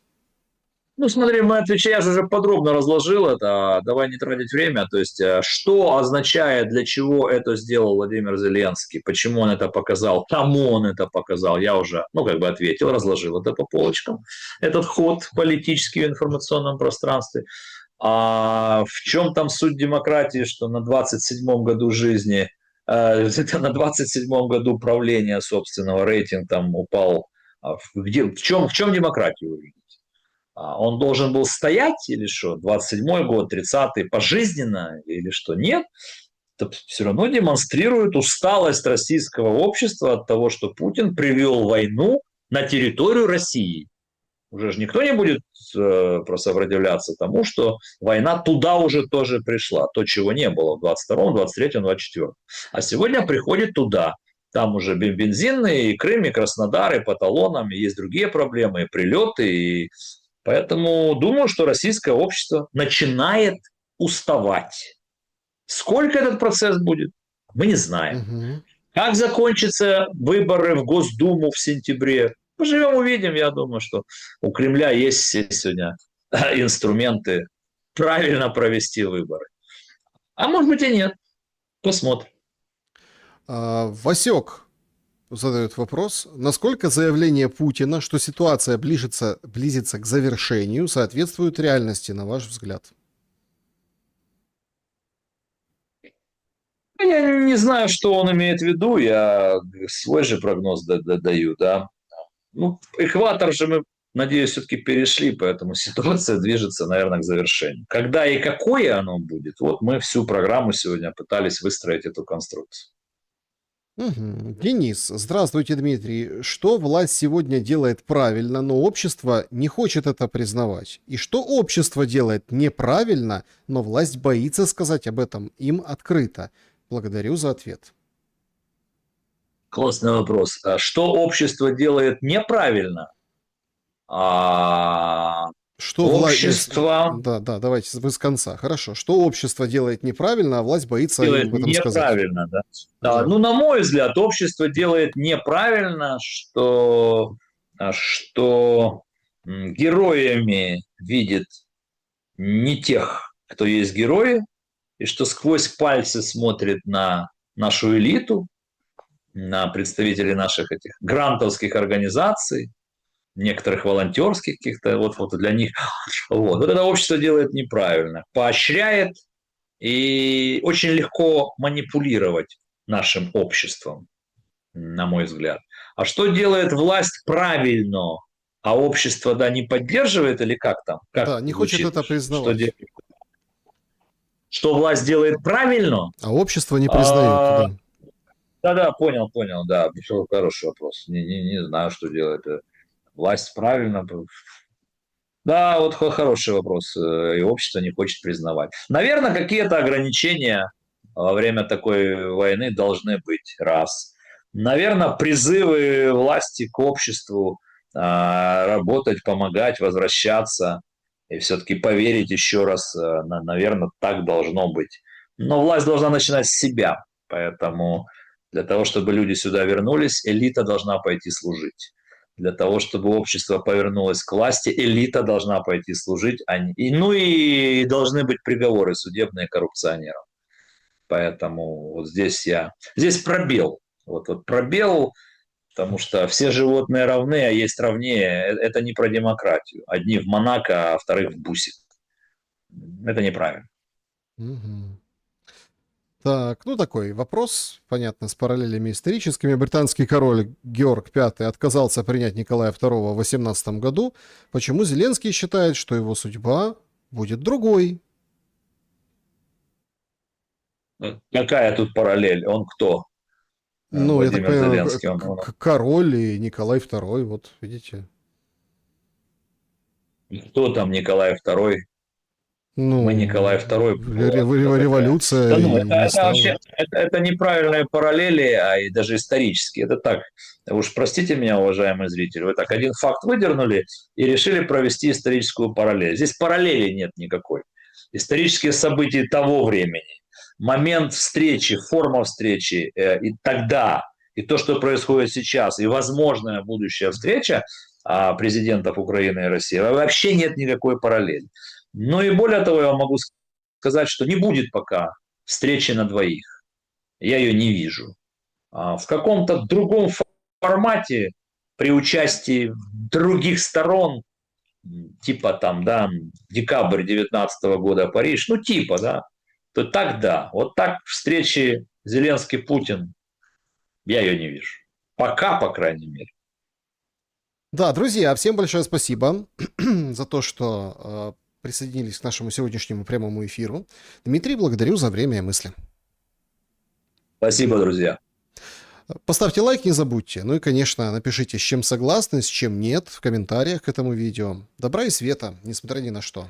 Ну, смотри, мы отвечаем, я же уже подробно разложил это, давай не тратить время. То есть, что означает, для чего это сделал Владимир Зеленский, почему он это показал, кому он это показал, я уже, ответил, разложил это по полочкам, этот ход политический в информационном пространстве. А в чем там суть демократии, что на 27-м году жизни, это на 27-м году правления собственного рейтинг там упал. В чем демократия увидеть? Он должен был стоять или что? 27-й год, 30-й, пожизненно или что? Нет. Это все равно демонстрирует усталость российского общества от того, что Путин привел войну на территорию России. Уже же никто не будет сопротивляться тому, что война туда уже тоже пришла. То, чего не было в 22-м, 23-м, 24-м. А сегодня приходит туда. Там уже бензинные, и Крым, и Краснодар, и по талонам, и есть другие проблемы, и прилеты, и поэтому думаю, что российское общество начинает уставать. Сколько этот процесс будет, мы не знаем. Угу. Как закончатся выборы в Госдуму в сентябре, поживем увидим. Я думаю, что у Кремля есть все сегодня инструменты правильно провести выборы. А может быть и нет. Посмотрим. Васек задает вопрос. Насколько заявление Путина, что ситуация близится к завершению, соответствует реальности, на ваш взгляд? Я не знаю, что он имеет в виду. Я свой же прогноз даю, да. Ну, экватор же мы, надеюсь, все-таки перешли, поэтому ситуация движется, наверное, к завершению. Когда и какое оно будет, вот мы всю программу сегодня пытались выстроить эту конструкцию. Угу. Денис, здравствуйте, Дмитрий. Что власть сегодня делает правильно, но общество не хочет это признавать? И что общество делает неправильно, но власть боится сказать об этом им открыто? Благодарю за ответ. Классный вопрос. Что общество делает неправильно? Что Общество Да, давайте вы с конца. Хорошо. Что общество делает неправильно, а власть боится им делает об этом сказать? неправильно, да? Да. Ну, на мой взгляд, общество делает неправильно, что героями видит не тех, кто есть герои, и что сквозь пальцы смотрит на нашу элиту, на представителей наших этих грантовских организаций, некоторых волонтерских каких-то, вот для них. Вот это общество делает неправильно. Поощряет, и очень легко манипулировать нашим обществом, на мой взгляд. А что делает власть правильно, а общество, да, не поддерживает или как там? Как Да, не хочет звучит? это Что, признавать. что власть делает правильно? А общество не признает, А, да. да, понял, да. Хороший вопрос. Не знаю, что делает власть правильно. Да, вот хороший вопрос. И общество не хочет признавать. Наверное, какие-то ограничения во время такой войны должны быть. Раз. Наверное, призывы власти к обществу работать, помогать, возвращаться и все-таки поверить еще раз, наверное, так должно быть. Но власть должна начинать с себя. Поэтому для того, чтобы люди сюда вернулись, элита должна пойти служить. Для того, чтобы общество повернулось к власти, элита должна пойти служить. Ну и должны быть приговоры судебные коррупционерам. Поэтому вот здесь пробел. Вот пробел, потому что все животные равны, а есть равнее. Это не про демократию. Одни в Монако, а вторых в Бусе. Это неправильно. Мгм. Так, ну такой вопрос, понятно, с параллелями историческими. Британский король Георг V отказался принять Николая II в 18 году. Почему Зеленский считает, что его судьба будет другой? Какая тут параллель? Он кто? Ну, я так Владимир понимаю, Зеленский. Он король и Николай II, вот видите. кто там Николай II? Мы Николай Ну, II. Кто такая? революция Да ну, и не это стало. вообще это неправильные параллели, а и даже исторические. Это так. Уж простите меня, уважаемые зрители, вы так один факт выдернули и решили провести историческую параллель. Здесь параллели нет никакой. Исторические события того времени, момент встречи, форма встречи и тогда, и то, что происходит сейчас, и возможная будущая встреча президентов Украины и России, вообще нет никакой параллели. Ну и более того, я вам могу сказать, что не будет пока встречи на двоих. Я ее не вижу. В каком-то другом формате, при участии других сторон, типа там, да, декабрь 2019 года Париж, ну типа, да, то тогда, вот так встречи Зеленский-Путин, я ее не вижу. Пока, по крайней мере. Да, друзья, всем большое спасибо за то, что присоединились к нашему сегодняшнему прямому эфиру. Дмитрий, благодарю за время и мысли. Спасибо, друзья. Поставьте лайк, не забудьте. Ну и, конечно, напишите, с чем согласны, с чем нет в комментариях к этому видео. Добра и света, несмотря ни на что.